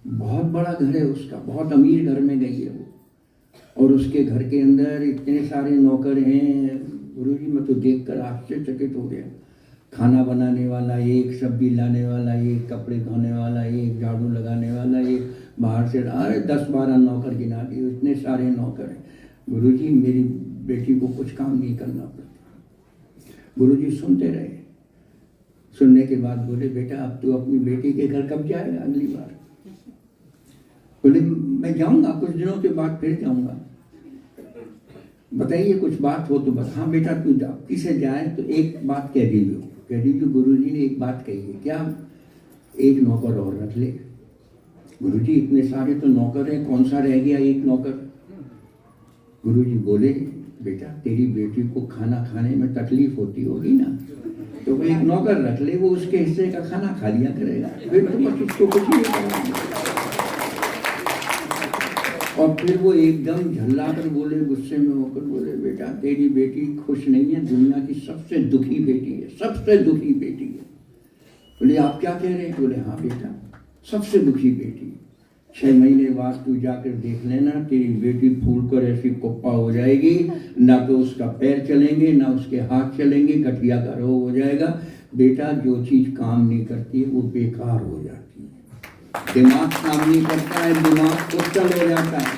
Speaker 1: बहुत बड़ा घर है उसका, बहुत अमीर घर में गई है वो, और उसके घर के अंदर इतने सारे नौकर हैं। गुरुजी मैं तो देखकर आश्चर्यचकित हो गया। खाना बनाने वाला एक, सब्जी लाने वाला एक, कपड़े धोने वाला एक, झाड़ू लगाने वाला एक, बाहर से 10-12 नौकर गिना दिए, इतने सारे नौकर हैं। गुरुजी मेरी बेटी को कुछ काम नहीं करना पड़ता। गुरुजी सुनते रहे। सुनने के बाद बोले, बेटा अब तू अपनी बेटी के घर कब जाएगा अगली बार? बोले, मैं जाऊंगा कुछ दिनों के बाद, फिर जाऊंगा। बताइए कुछ बात हो तो बता। हाँ बेटा तू जा, किसे जाए तो एक बात कह दीजिए। कह दीजिए गुरुजी ने एक बात कही है। क्या? एक नौकर और रख ले। गुरुजी इतने सारे तो नौकर हैं, कौन सा रह गया एक नौकर? गुरुजी बोले, बेटा तेरी बेटी को खाना खाने में तकलीफ होती होगी ना, तो वो एक नौकर रख ले, वो उसके हिस्से का खाना खा लिया करेगा, फिर तो बस उसको कुछ नहीं करना। और फिर वो एकदम झल्ला कर बोले, गुस्से में होकर बोले, बेटा तेरी बेटी खुश नहीं है, दुनिया की सबसे दुखी बेटी है, सबसे दुखी बेटी है। बोले आप क्या कह रहे हैं? बोले हाँ बेटा सबसे दुखी बेटी है। 6 महीने बाद तू जाकर देख लेना, तेरी बेटी फूल कर ऐसी कुप्पा हो जाएगी, ना तो उसका पैर चलेंगे ना उसके हाथ चलेंगे, गठिया का रोग हो जाएगा। बेटा जो चीज काम नहीं करती है वो बेकार हो जाती है। दिमाग काम नहीं करता है, दिमाग कुचल हो जाता है।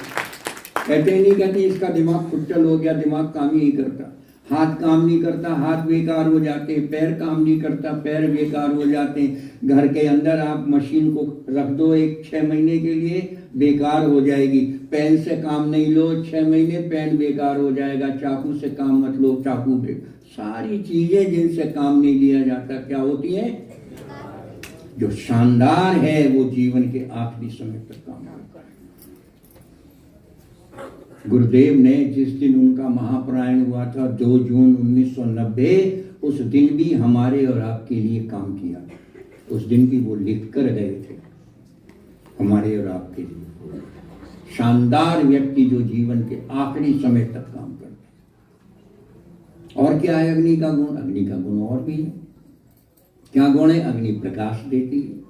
Speaker 1: कहते नहीं कहते इसका दिमाग कुचल हो गया, दिमाग काम ही नहीं करता। हाथ काम नहीं करता, हाथ बेकार हो जाते। पैर काम नहीं करता, पैर बेकार हो जाते। घर के अंदर आप मशीन को रख दो 6 महीने के लिए, बेकार हो जाएगी। पेन से काम नहीं लो 6 महीने, पेन बेकार हो जाएगा। चाकू से काम मत लो, चाकू बेकार। सारी चीजें जिनसे काम नहीं लिया जाता क्या होती है? जो शानदार है वो जीवन के आखिरी समय तक काम करता है। गुरुदेव ने जिस दिन उनका महाप्रयाण हुआ था 2 जून 1990, उस दिन भी हमारे और आपके लिए काम किया। उस दिन भी वो लिख कर गए थे हमारे और आपके लिए। शानदार व्यक्ति जो जीवन के आखिरी समय तक काम करता है। और क्या है अग्नि का गुण? अग्नि का गुण और भी है। क्या गुण है? अग्नि प्रकाश देती है।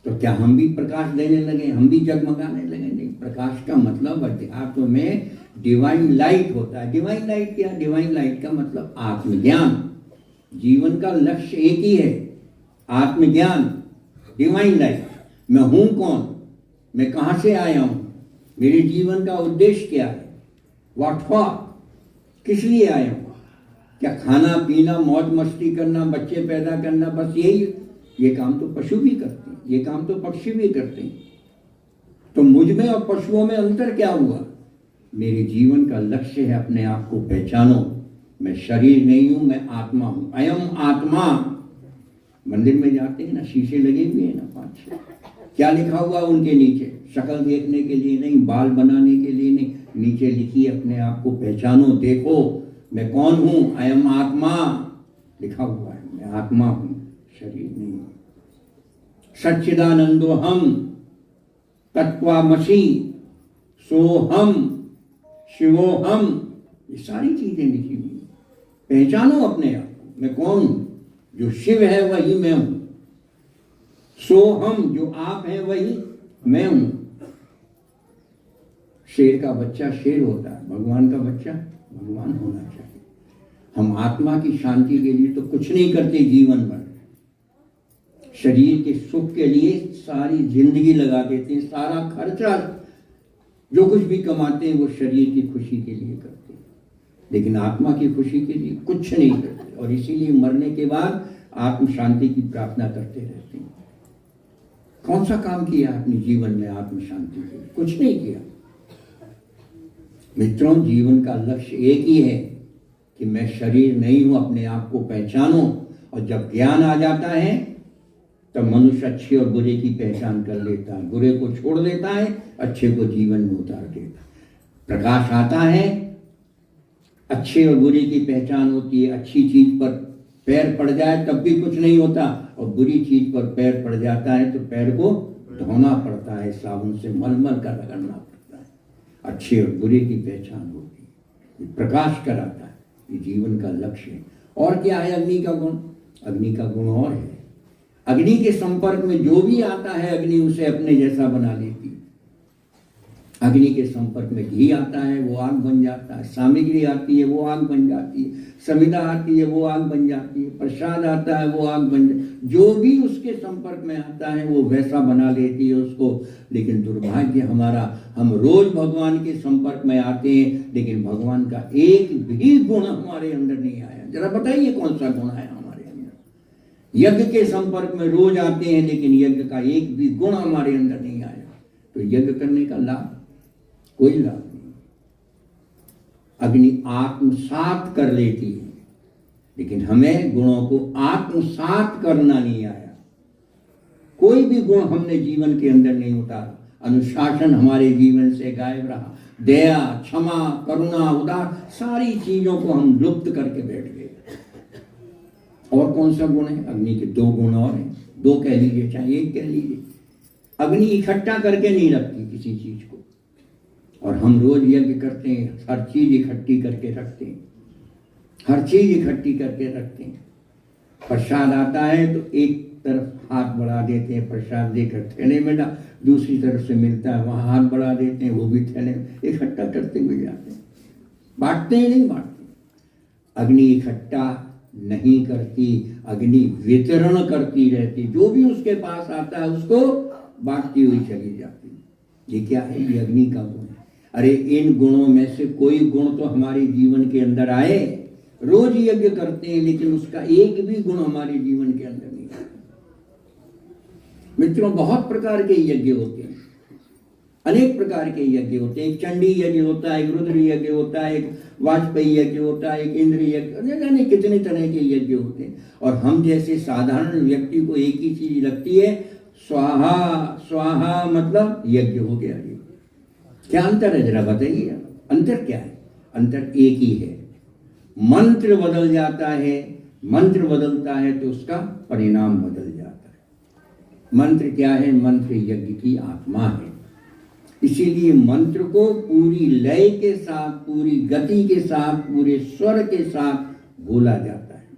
Speaker 1: तो क्या हम भी प्रकाश देने लगे, हम भी जगमगाने लगे? नहीं। प्रकाश का मतलब अध्यात्म में डिवाइन लाइट होता है। डिवाइन लाइट क्या? डिवाइन लाइट का मतलब आत्मज्ञान। जीवन का लक्ष्य एक ही है, आत्मज्ञान, डिवाइन लाइट। मैं हूं कौन, मैं कहां से आया हूं, मेरे जीवन का उद्देश्य क्या है, व्हाट फॉर, किस लिए आया हूं? क्या खाना पीना मौज मस्ती करना, बच्चे पैदा करना, बस यही? ये काम तो पशु भी करते हैं, ये काम तो पक्षी भी करते हैं। तो मुझ में और पशुओं में अंतर क्या हुआ? मेरे जीवन का लक्ष्य है अपने आप को पहचानो। मैं शरीर नहीं हूं, मैं आत्मा हूं। अयम आत्मा। मंदिर में जाते हैं ना, शीशे लगे हुए हैं ना 5-6, क्या लिखा हुआ उनके नीचे? शक्ल देखने के लिए नहीं, बाल बनाने के लिए नहीं, नीचे लिखिए अपने आप को पहचानो, देखो मैं कौन हूं। अयम आत्मा लिखा हुआ है, मैं आत्मा हूं, शरीर नहीं हूं। सच्चिदानंदो हम तत्वामसि सोहम शिवोहम, ये सारी चीजें लिखी हुई। पहचानो अपने आप को, मैं कौन हूं। जो शिव है वही मैं हूं, सो हम, जो आप हैं वही मैं हूं। शेर का बच्चा शेर होता है, भगवान का बच्चा भगवान होना चाहिए। हम आत्मा की शांति के लिए तो कुछ नहीं करते जीवन भर, शरीर के सुख के लिए सारी जिंदगी लगा देते हैं, सारा खर्चा जो कुछ भी कमाते हैं वो शरीर की खुशी के लिए करते हैं, लेकिन आत्मा की खुशी के लिए कुछ नहीं करते, और इसीलिए मरने के बाद आत्म शांति की प्रार्थना करते रहते हैं। कौन सा काम किया अपने जीवन में आत्म शांति के लिए? कुछ नहीं किया। मित्रों, जीवन का लक्ष्य एक ही है कि मैं शरीर नहीं हूं, अपने आप को पहचानो, और जब ज्ञान आ जाता है तब मनुष्य अच्छे और बुरे की पहचान कर लेता है, बुरे को छोड़ देता है, अच्छे को जीवन में उतार देता है। प्रकाश आता है, अच्छे और बुरे की पहचान होती है। अच्छी चीज पर पैर पड़ जाए तब भी कुछ नहीं होता, और बुरी चीज पर पैर पड़ जाता है तो पैर को धोना पड़ता है, साबुन से मलमल कर रगड़ना पड़ता है। अच्छे और बुरे की पहचान होती है, ये प्रकाश कराता है, ये जीवन का लक्ष्य है। और क्या है अग्नि का गुण? अग्नि का गुण और है, अग्नि के संपर्क में जो भी आता है अग्नि उसे अपने जैसा बना लेती है। अग्नि के संपर्क में घी आता है वो आग बन जाता है, सामग्री आती है वो आग बन जाती है, समिधा आती है वो आग बन जाती है, प्रसाद आता है वो आग बन जाती है। जो भी उसके संपर्क में आता है वो वैसा बना लेती है उसको। लेकिन दुर्भाग्य हमारा, हम रोज भगवान के संपर्क में आते हैं लेकिन भगवान का एक भी गुण हमारे अंदर नहीं आया। जरा बताइए कौन सा गुण है हमारे अंदर? यज्ञ के संपर्क में रोज आते हैं लेकिन यज्ञ का एक भी गुण हमारे अंदर नहीं आया, तो यज्ञ करने का लाभ कोई लाभ नहीं। अग्नि आत्मसात कर लेती है लेकिन हमें गुणों को आत्मसात करना नहीं आया। कोई भी गुण हमने जीवन के अंदर नहीं उतारा। अनुशासन हमारे जीवन से गायब रहा। दया, क्षमा, करुणा, उदार, सारी चीजों को हम लुप्त करके बैठ गए। और कौन सा गुण है? अग्नि के दो गुण और हैं, दो कह लीजिए चाहे एक कह लीजिए। अग्नि इकट्ठा करके नहीं रखती किसी चीज को, और हम रोज यज्ञ करते हैं, हर चीज इकट्ठी करके रखते हैं, हर चीज इकट्ठी करके रखते हैं। प्रसाद आता है तो एक तरफ हाथ बढ़ा देते हैं, प्रसाद देकर थैले में डाल, दूसरी तरफ से मिलता है वहां हाथ बढ़ा देते हैं, वो भी थैले में इकट्ठा करते हुए जाते हैं। बांटते हैं नहीं बांटते। अग्नि इकट्ठा नहीं करती, अग्नि वितरण करती रहती, जो भी उसके पास आता है उसको बांटती हुई चली जाती। ये क्या है? ये अग्नि का गुण है। अरे इन गुणों में से कोई गुण तो हमारे जीवन के अंदर आए। रोज यज्ञ करते हैं लेकिन उसका एक भी गुण हमारे जीवन के अंदर नहीं आता। मित्रों, बहुत प्रकार के यज्ञ होते हैं, अनेक प्रकार के यज्ञ होते हैं। एक चंडी यज्ञ होता है, एक रुद्र यज्ञ होता है, एक वाजपेयी यज्ञ होता है, एक इंद्र यज्ञ, जाने कितने तरह के यज्ञ होते हैं। और हम जैसे साधारण व्यक्ति को एक ही चीज लगती है, स्वाहा स्वाहा मतलब यज्ञ हो गया। ये क्या अंतर है? जरा बताइए, अंतर क्या है? अंतर एक ही है, मंत्र बदल जाता है। मंत्र बदलता है तो उसका परिणाम बदल जाता है। मंत्र क्या है? मंत्र यज्ञ की आत्मा है। इसीलिए मंत्र को पूरी लय के साथ, पूरी गति के साथ, पूरे स्वर के साथ बोला जाता है।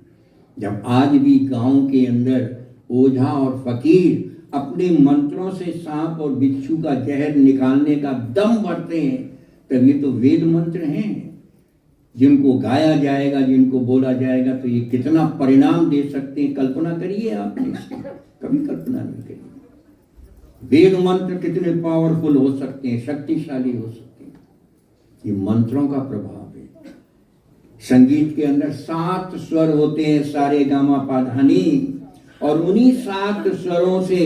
Speaker 1: जब आज भी गांव के अंदर ओझा और फकीर अपने मंत्रों से सांप और बिच्छू का जहर निकालने का दम भरते हैं, तब ये तो वेद मंत्र हैं जिनको गाया जाएगा, जिनको बोला जाएगा, तो ये कितना परिणाम दे सकते हैं। कल्पना करिए आपने इसकी, कभी कल्पना नहीं करिए। वेद मंत्र कितने पावरफुल हो सकते हैं, शक्तिशाली हो सकते हैं। ये मंत्रों का प्रभाव है। संगीत के अंदर 7 स्वर होते हैं, सारे गामा पाधानी, और उन्हीं 7 स्वरों से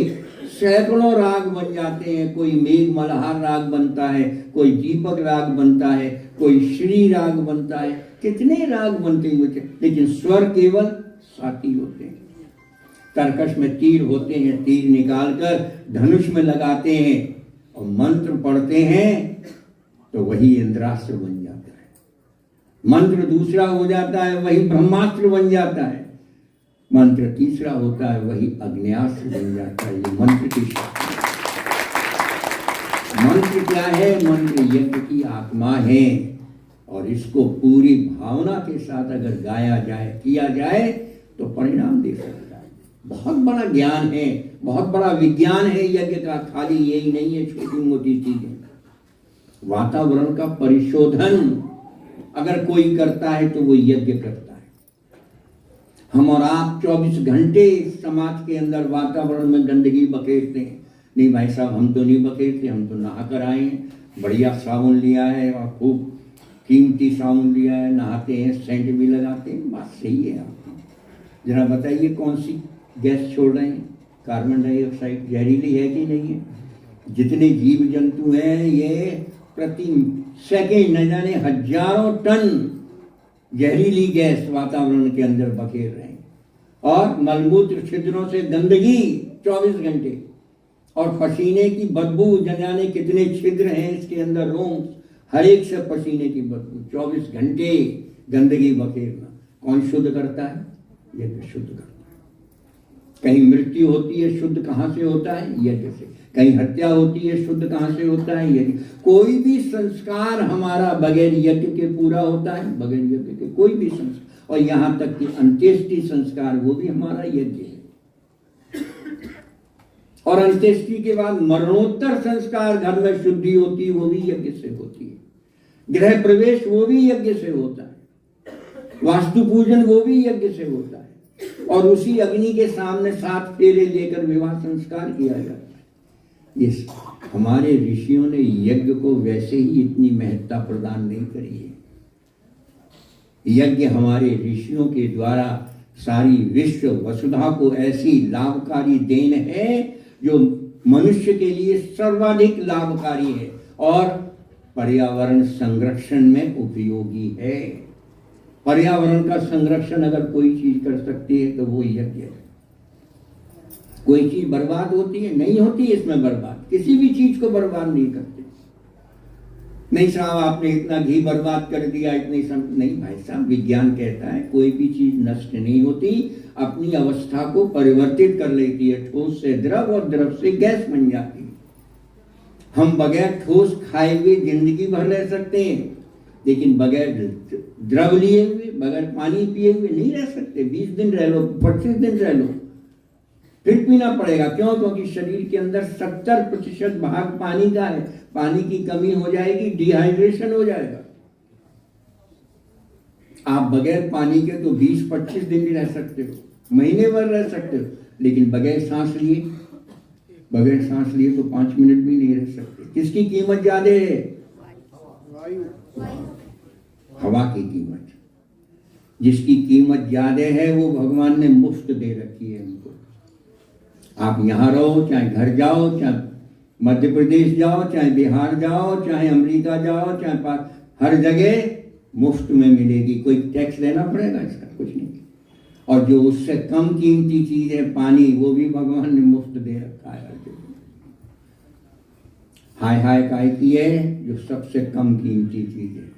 Speaker 1: सैकड़ों राग बन जाते हैं। कोई मेघ मल्हार राग बनता है, कोई दीपक राग बनता है, कोई श्री राग बनता है, कितने राग बनते होते हैं, लेकिन स्वर केवल 7 ही होते हैं। तरकश में तीर होते हैं, तीर निकालकर धनुष में लगाते हैं और मंत्र पढ़ते हैं तो वही इंद्रास्त्र बन जाता है। मंत्र दूसरा हो जाता है, वही ब्रह्मास्त्र बन जाता है। मंत्र तीसरा होता है, वही अग्न्यास्त्र बन जाता है। ये मंत्र की शक्ति। मंत्र क्या है? मंत्र यज्ञ की आत्मा है, और इसको पूरी भावना के साथ अगर गाया जाए, किया जाए, तो परिणाम दे सकता है। बहुत बड़ा ज्ञान है, बहुत बड़ा विज्ञान है यज्ञ का। खाली यही नहीं है छोटी मोटी चीजें। वातावरण का परिशोधन अगर कोई करता है तो वो यज्ञ करता है। हम और आप 24 घंटे समाज के अंदर वातावरण में गंदगी बखेरते हैं। नहीं भाई साहब, हम तो नहीं बखेरते, हम तो नहा कर आए हैं, बढ़िया साबुन लिया है और खूब कीमती साबुन लिया है, नहाते हैं, सेंट भी लगाते हैं। बात सही है आपकी। जरा बताइए कौन सी गैस छोड़ रहे हैं? कार्बन डाइऑक्साइड जहरीली है कि नहीं है? जितने जीव जंतु हैं ये प्रति सेकेंड न जाने हजारों टन जहरीली गैस वातावरण के अंदर बखेर रहे हैं। और मलमूत्र छिद्रों से गंदगी 24 घंटे, और पसीने की बदबू, न जाने कितने छिद्र हैं इसके अंदर, रोम हर एक से पसीने की बदबू, 24 घंटे गंदगी बखेरना। कौन शुद्ध करता है? यज्ञ शुद्ध करता है। कहीं मृत्यु होती है, शुद्ध कहाँ से होता है? यज्ञ से। कहीं हत्या होती है, शुद्ध कहाँ से होता है? यज्ञ। कोई भी संस्कार हमारा बगैर यज्ञ के पूरा होता है? बगैर यज्ञ के कोई भी संस्कार। और यहाँ तक कि अंत्येष्टि संस्कार, वो भी हमारा यज्ञ है। और अंत्येष्टि के बाद मरणोत्तर संस्कार, घर में शुद्धि होती है, वो भी यज्ञ से होती है। गृह प्रवेश वो भी यज्ञ से होता है। वास्तु पूजन वो भी यज्ञ से होता है। और उसी अग्नि के सामने 7 फेरे लेकर विवाह संस्कार किया जाता है। इस हमारे ऋषियों ने यज्ञ को वैसे ही इतनी महत्ता प्रदान नहीं करी है। यज्ञ हमारे ऋषियों के द्वारा सारी विश्व वसुधा को ऐसी लाभकारी देन है जो मनुष्य के लिए सर्वाधिक लाभकारी है और पर्यावरण संरक्षण में उपयोगी है। पर्यावरण का संरक्षण अगर कोई चीज कर सकती है तो वो यज्ञ है। कोई चीज बर्बाद होती है? नहीं होती इसमें बर्बाद। किसी भी चीज को बर्बाद नहीं करते। नहीं साहब आपने इतना घी बर्बाद कर दिया, इतनी नहीं भाई साहब, विज्ञान कहता है कोई भी चीज नष्ट नहीं होती, अपनी अवस्था को परिवर्तित कर लेती है। ठोस से द्रव और द्रव से गैस बन जाती है। हम बगैर ठोस खाए हुए जिंदगी भर रह सकते हैं, लेकिन बगैर द्रव लिए हुए, बगैर पानी पिए हुए नहीं रह सकते। 20 दिन रह लो, 25 दिन रह लो, फिर पीना पड़ेगा। क्यों? क्योंकि शरीर के अंदर 70% भाग पानी का है। पानी की कमी हो जाएगी, डिहाइड्रेशन हो जाएगा। आप बगैर पानी के तो 20-25 दिन भी रह सकते हो, महीने भर रह सकते हो, लेकिन बगैर सांस लिए तो 5 मिनट भी नहीं रह सकते। किसकी कीमत ज्यादा है? हवा की कीमत। जिसकी कीमत ज्यादा है वो भगवान ने मुफ्त दे रखी है हमको। आप यहाँ रहो, चाहे घर जाओ, चाहे मध्य प्रदेश जाओ, चाहे बिहार जाओ, चाहे अमेरिका जाओ, चाहे हर जगह मुफ्त में मिलेगी। कोई टैक्स देना पड़ेगा इसका? कुछ नहीं। और जो उससे कम कीमती चीज है पानी, वो भी भगवान ने मुफ्त दे रखा है। हाय हाय काय की है जो सबसे कम कीमती चीज है,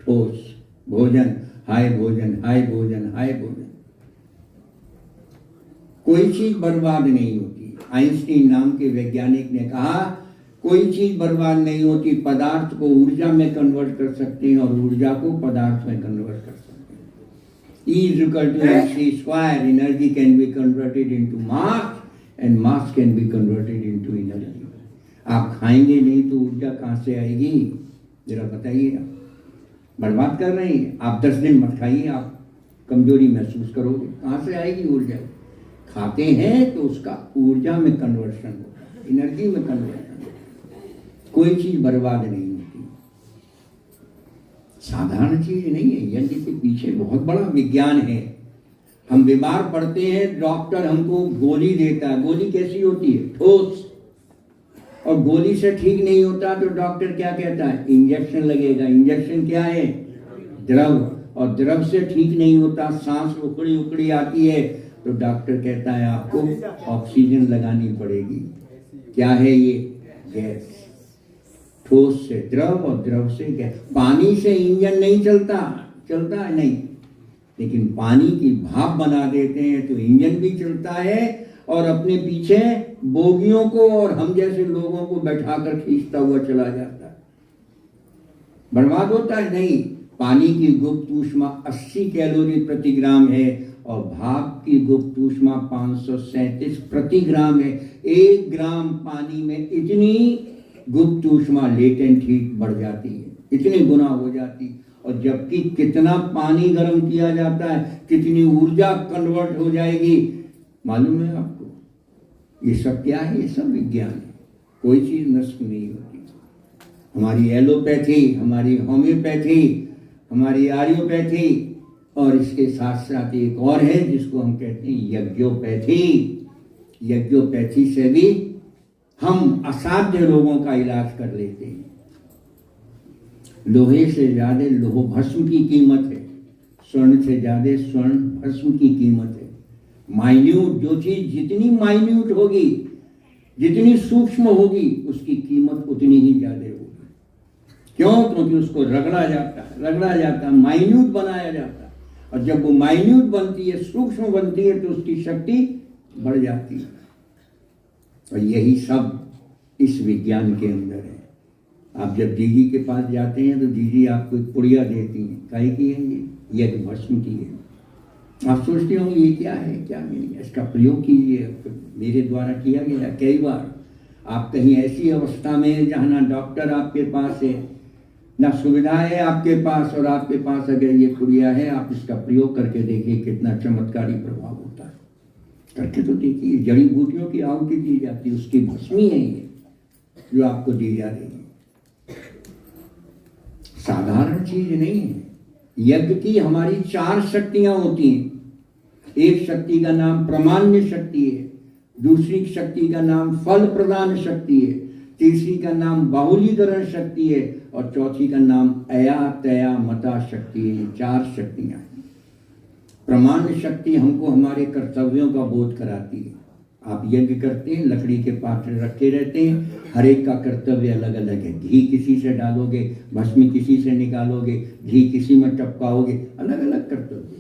Speaker 1: ठोस भोजन। हाय भोजन, हाय भोजन, हाय भोजन। कोई चीज बर्बाद नहीं होती। आइंस्टीन नाम के वैज्ञानिक ने कहा कोई चीज बर्बाद नहीं होती। पदार्थ को ऊर्जा में कन्वर्ट कर सकते हैं और ऊर्जा को पदार्थ में कन्वर्ट कर सकते हैं। E is equal to mc square. Energy can be converted into mass and mass can be converted into energy. आप खाएंगे नहीं तो ऊर्जा कहाँ से आएगी? जरा बताइए। आप बर्बाद कर रहे हैं। आप 10 दिन मत खाइए, आप कमजोरी महसूस करोगे। कहाँ से आएगी ऊर्जा? खाते हैं तो उसका ऊर्जा में कन्वर्शन होता है, एनर्जी में कन्वर्शन होता है। कोई चीज बर्बाद नहीं होती। साधारण चीज नहीं है। यज्ञ के पीछे बहुत बड़ा विज्ञान है। हम बीमार पड़ते हैं, डॉक्टर हमको गोली देता है। गोली कैसी होती है? ठोस। और गोली से ठीक नहीं होता तो डॉक्टर क्या कहता है? इंजेक्शन लगेगा। इंजेक्शन क्या है? द्रव। और द्रव से ठीक नहीं होता, सांस उखड़ी उखड़ी आती है तो डॉक्टर कहता है आपको ऑक्सीजन लगानी पड़ेगी। क्या है ये? गैस। ठोस से द्रव और द्रव से गैस। पानी से इंजन नहीं चलता है नहीं, लेकिन पानी की भाप बना देते हैं तो इंजन भी चलता है और अपने पीछे बोगियों को और हम जैसे लोगों को बैठाकर खींचता हुआ चला जाता है। बर्बाद होता है नहीं। पानी की गुप्त ऊष्मा 80 कैलोरी प्रति ग्राम है और भाप की गुप्त ऊष्मा 537 प्रति ग्राम है। 1 ग्राम पानी में इतनी गुप्त ऊष्मा लेटेंट हीट बढ़ जाती है, इतनी गुना हो जाती। और जबकि कितना पानी गर्म किया जाता है, कितनी ऊर्जा कन्वर्ट हो जाएगी, मालूम है आपको? ये सब क्या है? ये सब विज्ञान है। कोई चीज नष्ट नहीं होती। हमारी एलोपैथी, हमारी होम्योपैथी, हमारी आर्योपैथी, और इसके साथ साथ एक और है जिसको हम कहते हैं यज्ञोपैथी। यज्ञोपैथी से भी हम असाध्य रोगों का इलाज कर लेते हैं। लोहे से ज्यादा लोह भस्म की कीमत है, स्वर्ण से ज्यादा स्वर्ण भस्म की कीमत है। माइन्यूट, जो चीज जितनी माइन्यूट होगी, जितनी सूक्ष्म होगी, उसकी कीमत उतनी ही ज्यादा होगी। क्यों? क्योंकि उसको रगड़ा जाता है, माइन्यूट बनाया जाता है। और जब वो माइन्यूट बनती है, सूक्ष्म बनती है, तो उसकी शक्ति बढ़ जाती है। और यही सब इस विज्ञान के अंदर है। आप जब दीदी के पास जाते हैं तो दीदी आपको एक पुड़िया देती हैं। काहे की है? ये यज्ञ भस्म की है। आप सोचते होंगे ये क्या है, क्या नहीं है। इसका प्रयोग कीजिए, मेरे द्वारा किया गया कई बार। आप कहीं ऐसी अवस्था में हैं जहाँ ना डॉक्टर आपके पास है, ना सुविधा है आपके पास, और आपके पास अगर ये पुड़िया है, आप इसका प्रयोग करके देखिए कितना चमत्कारी प्रभाव होता है। करके तो देखिए। जड़ी बूटियों की आहुति दी जाती है, उसकी भस्मी है ये जो आपको दी जा रही है। साधारण चीज नहीं है। यज्ञ की हमारी 4 शक्तियां होती हैं। एक शक्ति का नाम प्रमाण्य शक्ति है, दूसरी शक्ति का नाम फल प्रदान शक्ति है, तीसरी का नाम बाहुलीकरण शक्ति है, और चौथी का नाम अया तया मता शक्ति है। 4 शक्तियां हैं। प्रमाण्य शक्ति हमको हमारे कर्तव्यों का बोध कराती है। आप यज्ञ करते हैं, लकड़ी के पात्र रखे रहते हैं, हर एक का कर्तव्य अलग अलग है। घी किसी से डालोगे, भस्मी किसी से निकालोगे, घी किसी में टपकाओगे, अलग अलग कर्तव्य।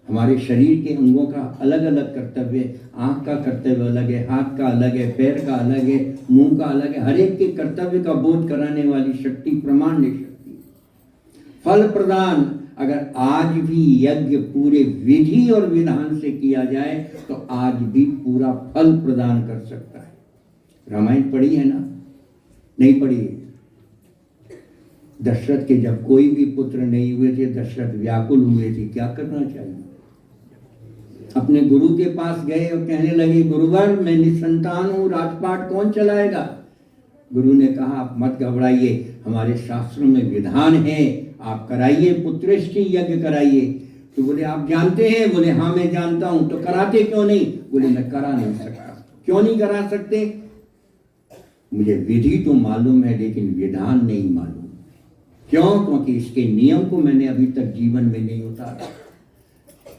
Speaker 1: हमारे शरीर के अंगों का अलग अलग कर्तव्य। आंख का कर्तव्य अलग है, हाथ का अलग है, पैर का अलग है, मुंह का अलग है। हर एक के कर्तव्य का बोध कराने वाली शक्ति प्रमाण्य शक्ति। फल प्रदान, अगर आज भी यज्ञ पूरे विधि और विधान से किया जाए तो आज भी पूरा फल प्रदान कर सकता है। रामायण पढ़ी है ना? नहीं पढ़ी है? दशरथ के जब कोई भी पुत्र नहीं हुए थे, दशरथ व्याकुल हुए थे। क्या करना चाहिए? अपने गुरु के पास गए और कहने लगे, गुरुवर मैं निसंतान हूं, राजपाट कौन चलाएगा? गुरु ने कहा, आप मत घबराइए, हमारे शास्त्रों में विधान है, आप कराइए, पुत्रेष्टि यज्ञ कराइए। तो बोले आप जानते हैं? बोले हाँ मैं जानता हूं। तो कराते क्यों नहीं? बोले मैं करा नहीं सकता। क्यों नहीं करा सकते? मुझे विधि तो मालूम है लेकिन विधान नहीं मालूम। क्यों? क्योंकि इसके नियम को मैंने अभी तक जीवन में नहीं उतारा।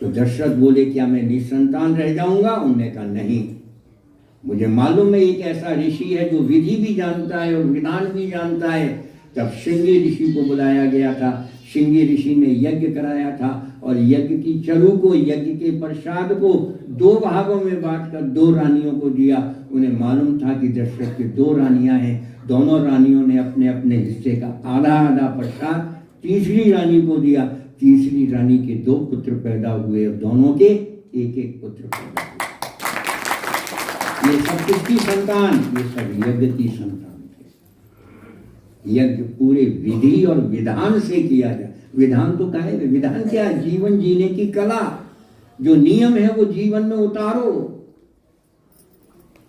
Speaker 1: तो दशरथ बोले क्या मैं निसंतान रह जाऊंगा? उन्होंने कहा नहीं, मुझे मालूम है एक ऐसा ऋषि है जो विधि भी जानता है और विधान भी जानता है। तब श्रृंगी ऋषि को बुलाया गया था। श्रृंगी ऋषि ने यज्ञ कराया था और यज्ञ की चरु को, यज्ञ के प्रसाद को 2 भागों में बांटकर 2 रानियों को दिया। उन्हें मालूम था कि दशरथ की 2 रानियां हैं। दोनों रानियों ने अपने अपने हिस्से का आधा आधा प्रसाद तीसरी रानी को दिया। तीसरी रानी के 2 पुत्र पैदा हुए और दोनों के एक एक पुत्र पैदा हुए। ये सब किसकी संतान? ये सब यज्ञ की संतान। यज्ञ पूरे विधि और विधान से किया जाए। विधान तो क्या है? विधान क्या है? जीवन जीने की कला। जो नियम है वो जीवन में उतारो,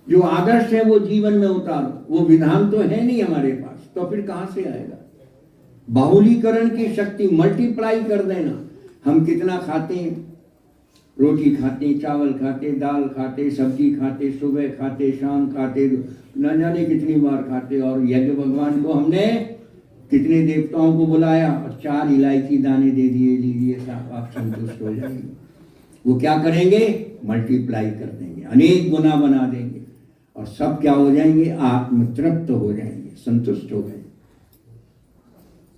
Speaker 1: जो आदर्श है वो जीवन में उतारो। वो विधान तो है नहीं हमारे पास, तो फिर कहां से आएगा? बाहुलीकरण की शक्ति, मल्टीप्लाई कर देना। हम कितना खाते हैं? रोटी खाते, चावल खाते, दाल खाते, सब्जी खाते, सुबह खाते, शाम खाते, न जाने कितनी बार खाते। और यज्ञ भगवान को हमने कितने देवताओं को बुलाया और 4 इलायची दाने दे दिए, लीजिए साहब आप संतुष्ट हो जाएंगे। वो क्या करेंगे? मल्टीप्लाई कर देंगे, अनेक गुना बना देंगे और सब क्या हो जाएंगे? आत्मतृप्त हो जाएंगे, संतुष्ट हो जाएंगे।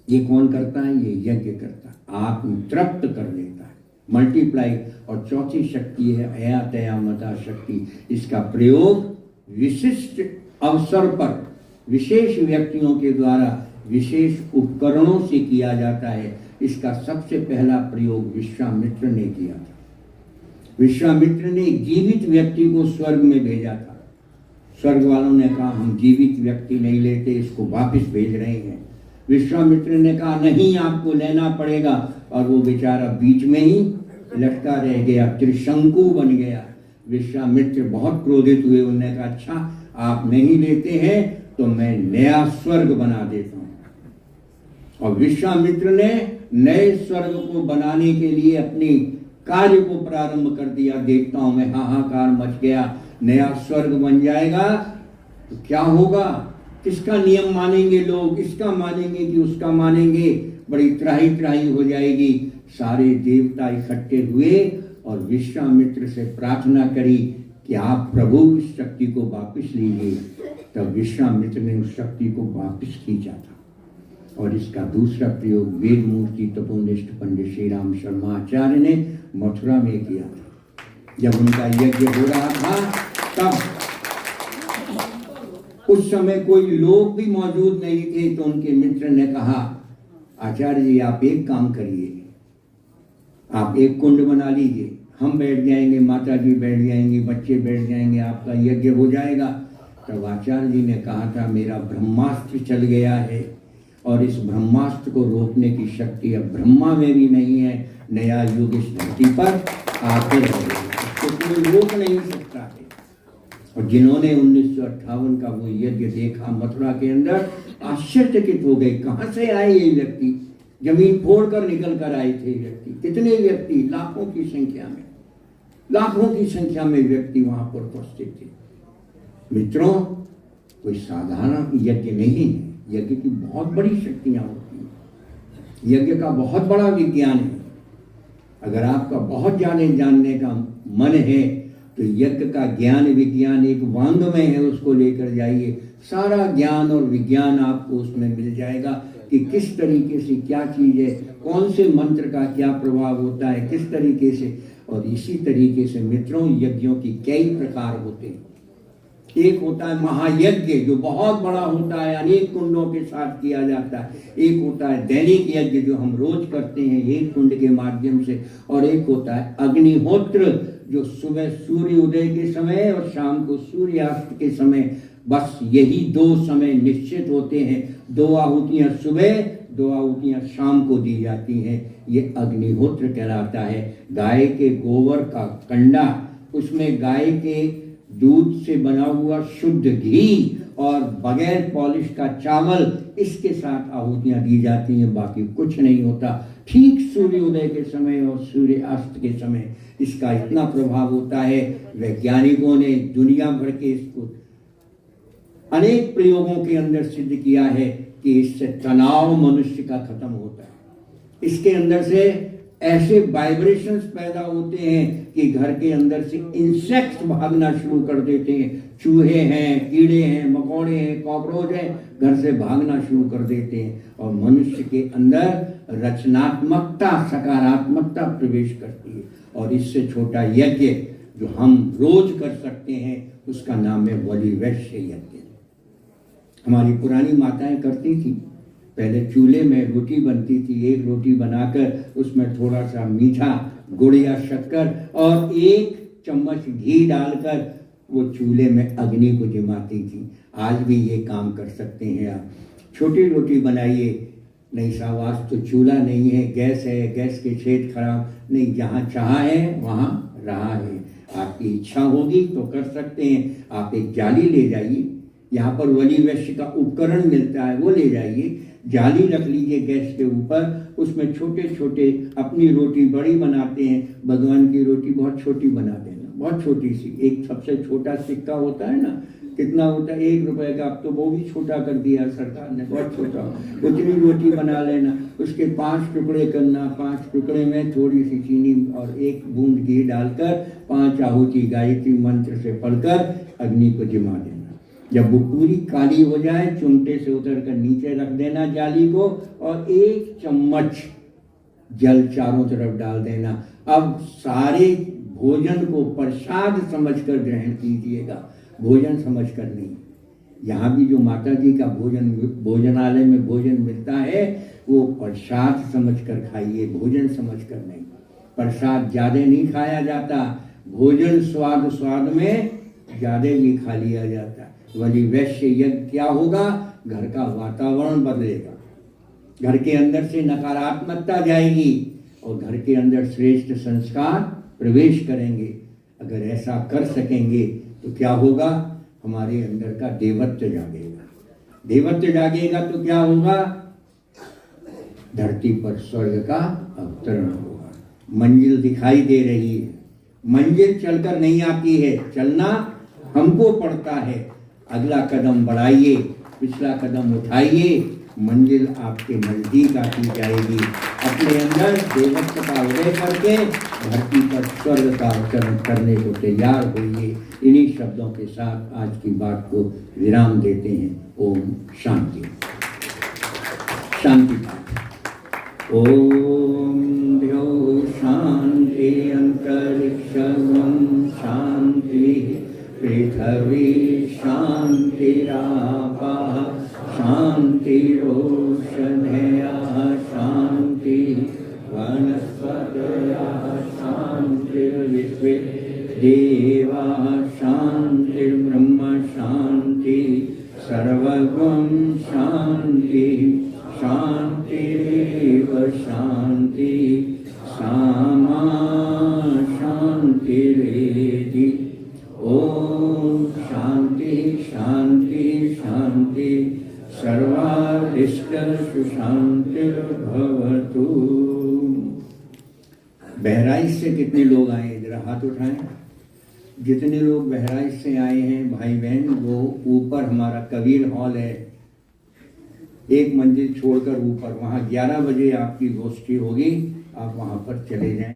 Speaker 1: ये कौन करता है? ये यज्ञ करता है, आत्मतृप्त कर देता है, मल्टीप्लाई। और चौथी शक्ति है अया तया मता शक्ति। इसका प्रयोग विशिष्ट अवसर पर विशेष व्यक्तियों के द्वारा विशेष उपकरणों से किया जाता है। इसका सबसे पहला प्रयोग विश्वामित्र ने किया था। विश्वामित्र ने एक जीवित व्यक्ति को स्वर्ग में भेजा था। स्वर्ग वालों ने कहा हम जीवित व्यक्ति नहीं लेते, इसको वापस भेज रहे हैं। विश्वामित्र ने कहा नहीं, आपको लेना पड़ेगा, और वो बेचारा बीच में ही लटका रह गया, त्रिशंकु बन गया। विश्वामित्र बहुत क्रोधित हुए, उन्होंने कहा अच्छा आप नहीं लेते हैं तो मैं नया स्वर्ग बना देता हूं। और विश्वामित्र ने नए स्वर्ग को बनाने के लिए अपने कार्य को प्रारंभ कर दिया। देखता हूं मैं, हाहाकार मच गया। नया स्वर्ग बन जाएगा तो क्या होगा, किसका नियम मानेंगे लोग, इसका मानेंगे कि उसका मानेंगे, बड़ी त्राही त्राही हो जाएगी। सारे देवता इकट्ठे हुए और विश्वामित्र से प्रार्थना करी कि आप प्रभु इस शक्ति को वापस लीजिए। तब विश्वामित्र ने उस शक्ति को वापस खींचा था। और इसका दूसरा प्रयोग वेद मूर्ति तपोनिष्ठ पंडित श्री राम शर्मा आचार्य ने मथुरा में किया था। जब उनका यज्ञ हो रहा था तब उस समय कोई लोग भी मौजूद नहीं थे, तो उनके मित्र ने कहा आचार्य जी आप एक काम करिए, आप एक कुंड बना लीजिए, हम बैठ जाएंगे, माता जी बैठ जाएंगी, बच्चे बैठ जाएंगे, आपका यज्ञ हो जाएगा। तब आचार्य जी ने कहा था मेरा ब्रह्मास्त्र चल गया है और इस ब्रह्मास्त्र को रोकने की शक्ति अब ब्रह्मा में भी नहीं है। नया युग इस धरती पर आकर इसको कोई रोक नहीं सकता है। और जिन्होंने 1958 का वो यज्ञ देखा मथुरा के अंदर, आश्चर्यचकित हो गए, कहाँ से आए ये व्यक्ति, जमीन फोड़कर निकल कर आए थे व्यक्ति। कितने व्यक्ति, लाखों की संख्या में, लाखों की संख्या में व्यक्ति वहां पर उपस्थित थे। मित्रों, कोई साधारण यज्ञ नहीं है, यज्ञ की बहुत बड़ी शक्तियां होती हैं, यज्ञ का बहुत बड़ा विज्ञान है। अगर आपका बहुत जानने का मन है तो यज्ञ का ज्ञान विज्ञान एक वांग में है, उसको लेकर जाइए, सारा ज्ञान और विज्ञान आपको उसमें मिल जाएगा कि किस तरीके से क्या चीज है, कौन से मंत्र का क्या प्रभाव होता है, किस तरीके से। और इसी तरीके से मित्रों यज्ञों की कई प्रकार होते हैं। एक होता है महायज्ञ जो बहुत बड़ा होता है, अनेक कुंडों के साथ किया जाता है। एक होता है दैनिक यज्ञ जो हम रोज करते हैं एक कुंड के माध्यम से। और एक होता है अग्निहोत्र जो सुबह सूर्य उदय के समय और शाम को सूर्यास्त के समय, बस यही दो समय निश्चित होते हैं। 2 आहुतियां सुबह, 2 आहुतियां शाम को दी जाती हैं। ये अग्निहोत्र कहलाता है। गाय के गोबर का कंडा, उसमें गाय के दूध से बना हुआ शुद्ध घी और बगैर पॉलिश का चावल, इसके साथ आहुतियां दी जाती हैं, बाकी कुछ नहीं होता। ठीक सूर्योदय के समय और सूर्यास्त के समय इसका इतना प्रभाव होता है। वैज्ञानिकों ने दुनिया भर के इसको अनेक प्रयोगों के अंदर सिद्ध किया है कि इससे तनाव मनुष्य का खत्म होता है। इसके अंदर से ऐसे वाइब्रेशंस पैदा होते हैं कि घर के अंदर से इंसेक्ट्स भागना शुरू कर देते हैं। चूहे हैं, कीड़े हैं, मकोड़े हैं, कॉकरोच हैं, घर से भागना शुरू कर देते हैं और मनुष्य के अंदर रचनात्मकता, सकारात्मकता प्रवेश करती है। और इससे छोटा यज्ञ जो हम रोज कर सकते हैं उसका नाम है बलि वैश्य यज्ञ। हमारी पुरानी माताएं करती थी। पहले चूल्हे में रोटी बनती थी, एक रोटी बनाकर उसमें थोड़ा सा मीठा गुड़ या शक्कर और 1 चम्मच घी डालकर वो चूल्हे में अग्नि को जमाती थी। आज भी ये काम कर सकते हैं आप। छोटी रोटी बनाइए, नहीं साहब आज तो चूल्हा नहीं है, गैस है, गैस के छेद खराब नहीं, जहाँ चाहा है वहाँ रहा है। आपकी इच्छा होगी तो कर सकते हैं। आप एक जाली ले जाइए, यहाँ पर बलि वैश्य का उपकरण मिलता है, वो ले जाइए, जाली रख लीजिए गैस के ऊपर, उसमें छोटे छोटे अपनी रोटी बड़ी बनाते हैं, भगवान की रोटी बहुत छोटी बना देना, बहुत छोटी सी। एक सबसे छोटा सिक्का होता है ना, कितना होता है 1 रुपए का, अब तो वो भी छोटा कर दिया सरकार ने, बहुत छोटा। उतनी रोटी बना लेना, उसके 5 टुकड़े करना, 5 टुकड़े में थोड़ी सी चीनी और 1 बूंद घी डालकर 5 आहुति गायत्री मंत्र से पढ़कर अग्नि को जिमा देना। जब वो पूरी काली हो जाए चिमटे से उतर कर नीचे रख देना जाली को और 1 चम्मच जल चारों तरफ डाल देना। अब सारे भोजन को प्रसाद समझकर ग्रहण कीजिएगा, भोजन समझकर नहीं। यहाँ भी जो माता जी का भोजन भोजनालय में भोजन मिलता है वो प्रसाद समझकर खाइए, भोजन समझकर नहीं। प्रसाद ज्यादा नहीं खाया जाता, भोजन स्वाद स्वाद में ज्यादा भी खा लिया जाता है। वही वैश्य यज्ञ क्या होगा? घर का वातावरण बदलेगा, घर के अंदर से नकारात्मकता जाएगी और घर के अंदर श्रेष्ठ संस्कार प्रवेश करेंगे। अगर ऐसा कर सकेंगे तो क्या होगा? हमारे अंदर का देवत्व जागेगा। देवत्व जागेगा तो क्या होगा? धरती पर स्वर्ग का अवतरण होगा। मंजिल दिखाई दे रही है, मंजिल चलकर नहीं आती है, चलना हमको पड़ता है। अगला कदम बढ़ाइए, पिछला कदम उठाइए, मंजिल आपके नजदीक आती जाएगी। अपने अंदर देवत्व का उदय करके धरती पर स्वर्ग का अवतरण करने को तैयार होइए। इन्हीं शब्दों के साथ आज की बात को विराम देते हैं। ओम शांति। शांति पाठ। ओम द्यौ शांति अंतरिक्षं शांति पृथ्वी शांतिरापः शांतिरोषधयः शांति वनस्पतयः शांतिर्विश्वे देवाः शांतिर्ब्रह्म शांति सर्वगं शांति शांतिरेव शांति सामा शांतिरेधि। ओम शांति शांति शांति सर्वारिष्ट शांतिर्भवतु। बहराइच से कितने लोग आए? इधर हाथ उठाएं। जितने लोग बहराइच से आए हैं भाई बहन, वो ऊपर हमारा कबीर हॉल है, एक मंजिल छोड़कर ऊपर, वहाँ 11 बजे आपकी गोष्ठी होगी। आप वहाँ पर चले जाएं।